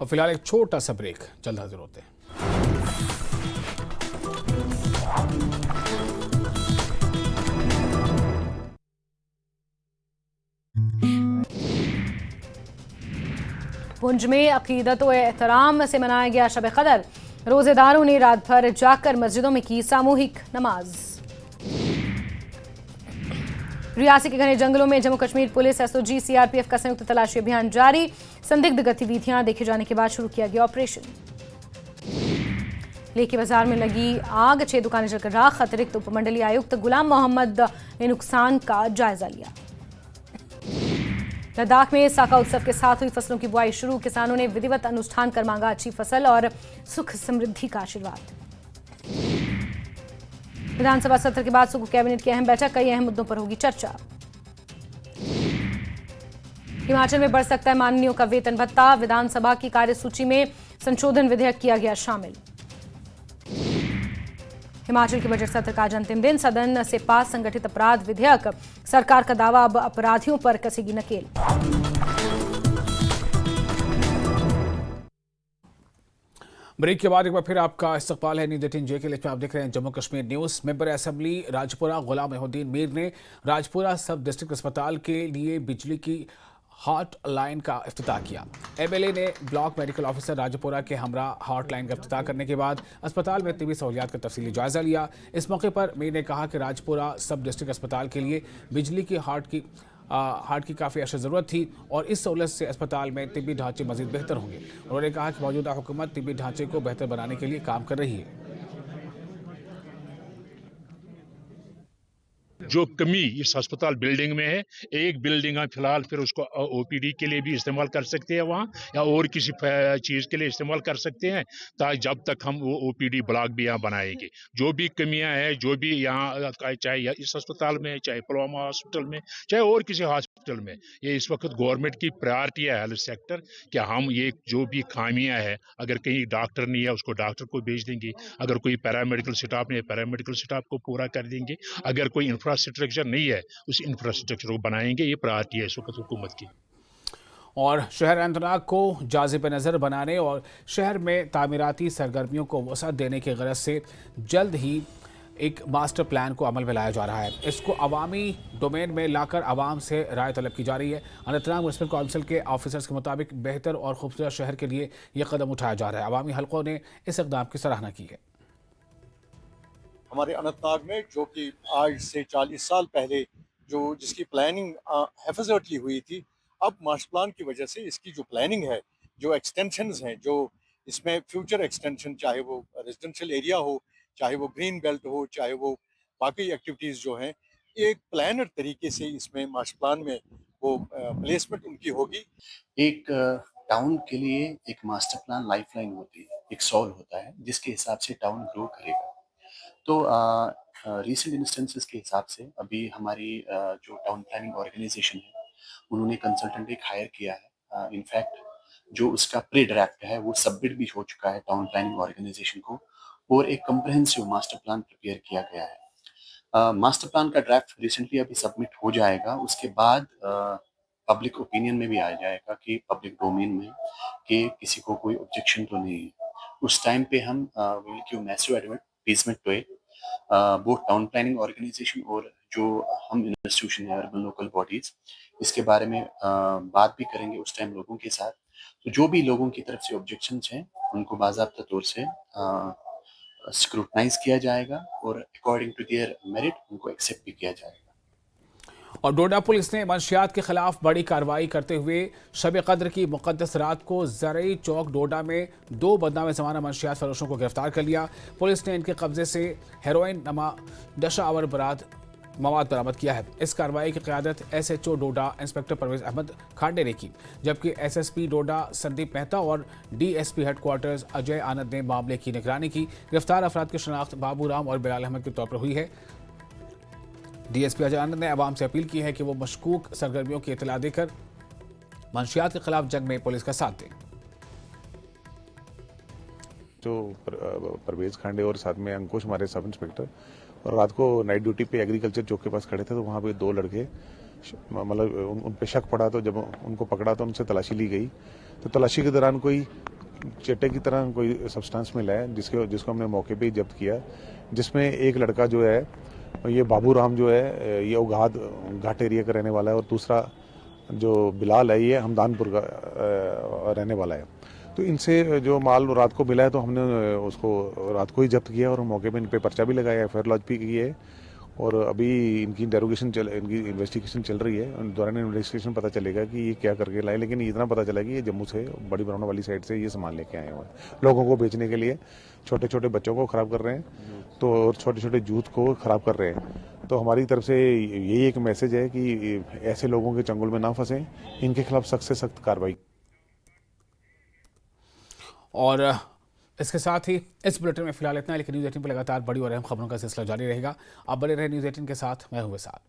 और फिलहाल एक छोटा सा ब्रेक, जल्द हाजिर होते हैं। पुंछ में अकीदत व एहतराम से मनाया गया शब कदर। रोजेदारों ने रात भर जाकर मस्जिदों में की सामूहिक नमाज। रियासी के घने जंगलों में Jammu Kashmir police, SOG, CRPF का संयुक्त तलाशी अभियान जारी। संदिग्ध गतिविधियां देखे जाने के बाद शुरू किया गया ऑपरेशन। लेकी बाजार में लगी आग, 6 दुकानें जलकर राख। अतिरिक्त उपमंडलीय आयुक्त गुलाम मोहम्मद ने नुकसान का जायजा लिया। लद्दाख में साका उत्सव के साथ हुई फसलों की बुआई शुरू। किसानों ने विधिवत अनुष्ठान कर मांगा अच्छी फसल और सुख समृद्धि का आशीर्वाद। विधानसभा सत्र के बाद सुकू कैबिनेट की अहम बैठक, कई अहम मुद्दों पर होगी चर्चा। हिमाचल में बढ़ सकता है माननीयों का वेतन भत्ता। विधानसभा की कार्यसूची में संशोधन विधेयक किया गया शामिल। हिमाचल के बजट सत्र का आज अंतिम दिन, सदन से पास संगठित अपराध विधेयक। सरकार का दावा, अब अपराधियों पर कसेगी नकेल। ब्रेक के बाद एक बार फिर आपका इस्तकबाल है न्यूज़ 18 जे के लिए। आप देख रहे हैं Jammu Kashmir news. Member assembly Rajpura Ghulam Mohiuddin Mir ने राजपुरा सब डिस्ट्रिक्ट अस्पताल के लिए बिजली की हॉट लाइन का इफ्तिताह किया। एमएलए ने ब्लॉक मेडिकल ऑफिसर राजपुरा के हमरा हॉट लाइन का इफ्तिताह करने के बाद अस्पताल में तिब्बी सहूलियात का तफसीली जायजा लिया। इस मौके पर मीर ने कहा कि राजपुरा सब डिस्ट्रिक्ट अस्पताल के लिए बिजली की हार्ट की काफ़ी अशद ज़रूरत थी और इस सहूलत से अस्पताल में तिब्बी ढांचे मज़ीद बेहतर होंगे। उन्होंने कहा कि मौजूदा हुकूमत तिब्बी ढांचे को बेहतर बनाने के लिए काम कर रही है। जो कमी इस अस्पताल बिल्डिंग में है, एक बिल्डिंग है फिलहाल, फिर उसको ओपीडी के लिए भी इस्तेमाल कर सकते हैं वहाँ, या और किसी चीज़ के लिए इस्तेमाल कर सकते हैं, ताकि जब तक हम वो ओपीडी ब्लॉक भी यहाँ बनाएंगे। जो भी कमियां हैं, जो भी यहाँ चाहे इस अस्पताल में, चाहे पुलवामा हॉस्पिटल में, चाहे और किसी हॉस्पिटल में, ये इस वक्त गवर्नमेंट की प्रायोरिटी है हेल्थ सेक्टर कि हम ये जो भी खामियां हैं, अगर कहीं डॉक्टर नहीं है उसको डॉक्टर को भेज देंगे, अगर कोई पैरामेडिकल स्टाफ नहीं है पैरामेडिकल स्टाफ को पूरा कर देंगे, अगर कोई इंफ्रास्ट्रक्चर नहीं है उस इंफ्रास्ट्रक्चर को बनाएंगे। ये प्रायोरिटी है इस वक्त हुकूमत की। और शहर अनंतनाग को जाज़िब नज़र बनाने और शहर में तामीराती सरगर्मियों को वसअत देने की गरज से जल्द ही एक मास्टर प्लान को अमल में लाया जा रहा है। इसको अवामी डोमेन में लाकर आवाम से राय तलब की जा रही है। अनंतनाग म्यूनिसिपल काउंसिल के ऑफिसर्स के मुताबिक बेहतर और खूबसूरत शहर के लिए यह कदम उठाया जा रहा है। अवामी हलकों ने इस इक़दाम की सराहना की है। हमारे अनंतनाग में जो कि आज से 40 साल पहले जिसकी प्लानिंग हेफाजतली हुई थी, अब मास्टर प्लान की वजह से इसकी जो प्लानिंग है, जो एक्सटेंशंस हैं, जो इसमें फ्यूचर एक्सटेंशन, चाहे वो रेजिडेंशियल एरिया हो, चाहे वो ग्रीन बेल्ट हो, चाहे वो बाकी एक्टिविटीज़ जो हैं, एक प्लानर तरीके से इसमें मास्टर प्लान में वो प्लेसमेंट उनकी होगी। एक टाउन के लिए एक मास्टर प्लान लाइफलाइन होती है, एक सॉल होता है जिसके हिसाब से टाउन ग्रो करेगा। तो रिसेंट इंस्टेंसेस के हिसाब से अभी हमारी जो टाउन प्लानिंग ऑर्गेनाइजेशन है उन्होंने कंसल्टेंट एक हायर किया है। इनफैक्ट जो उसका प्री ड्राफ्ट है वो सबमिट भी हो चुका है टाउन प्लानिंग ऑर्गेनाइजेशन को, और एक कम्प्रहेंसिव मास्टर प्लान प्रिपेयर किया गया है। मास्टर प्लान का ड्राफ्ट रिसेंटली अभी सबमिट हो जाएगा, उसके बाद पब्लिक ओपिनियन में भी आ जाएगा कि पब्लिक डोमेन में कि किसी को कोई ऑब्जेक्शन तो नहीं है। उस टाइम पे हम will give massive advertisement to it, both town planning organization और जो हम इंस्टीट्यूशन है अर्बन लोकल बॉडीज, इसके बारे में बात भी करेंगे उस टाइम लोगों के साथ। तो जो भी लोगों की तरफ से ऑब्जेक्शंस हैं उनको बाज़ाब्ता तौर से स्क्रूटनाइज किया जाएगा और अकॉर्डिंग टू देयर मेरिट उनको एक्सेप्ट भी किया जाएगा। और डोडा पुलिस ने मंशियात के खिलाफ बड़ी कार्रवाई करते हुए शब कद्र की मुक़द्दस रात को ज़रई चौक डोडा में 2 बदनाम ज़माना मंशियात फरोशों को गिरफ्तार कर लिया। पुलिस ने इनके कब्जे से हेरोइन नमा 10 आवर बरामद मवाद बरामद किया है। इस कार्रवाई की क़यादत SHO डोडा इंस्पेक्टर परवेज अहमद खांडे ने की, जबकि SSP डोडा संदीप मेहता और DSP हेडक्वार्टर्स अजय आनंद ने मामले की निगरानी की। गिरफ्तार अफराद की शनाख्त बाबू राम और बिलाल अहमद के तौर पर हुई है। DSP अजय आनंद ने अवाम से अपील की है कि वो मशकूक सरगर्मियों की इतला देकर मंशियात के खिलाफ जंग में पुलिस का साथ दें। जो परवेज खांडे और साथ में अंकुश हमारे सब इंस्पेक्टर, और रात को नाइट ड्यूटी पे एग्रीकल्चर चौक के पास खड़े थे, तो वहाँ पे 2 लड़के मतलब उन पे शक पड़ा, तो जब उनको पकड़ा तो उनसे तलाशी ली गई। तो तलाशी के दौरान कोई चट्टे की तरह कोई सब्सटेंस मिला है जिसको हमने मौके पे ही जब्त किया, जिसमें एक लड़का जो है ये बाबू राम जो है ये घाट एरिया का रहने वाला है, और दूसरा जो बिलाल है ये हमदानपुर का रहने वाला है। तो इनसे जो माल रात को मिला है तो हमने उसको रात को ही जब्त किया और मौके पे इन पे पर्चा भी लगाया, FIR लॉन्च भी की है, और अभी इनकी इनकी इन्वेस्टिगेशन चल रही है। दौरान इन्वेस्टिगेशन पता चलेगा कि ये क्या करके लाए, लेकिन इतना पता चला कि ये जम्मू से बड़ी ब्राउन वाली साइड से ये सामान लेके आए हुए हैं लोगों को बेचने के लिए। छोटे छोटे बच्चों को खराब कर रहे हैं, तो और छोटे छोटे यूथ को खराब कर रहे हैं। तो हमारी तरफ से यही एक मैसेज है कि ऐसे लोगों के चंगुल में ना फंसें, इनके खिलाफ सख्त से सख्त कार्रवाई। और इसके साथ ही इस बुलेटिन में फिलहाल इतना, लेकिन न्यूज़ 18 पर लगातार बड़ी और अहम खबरों का सिलसिला जारी रहेगा। आप बने रहे न्यूज़ 18 के साथ, मैं हूं विशाल।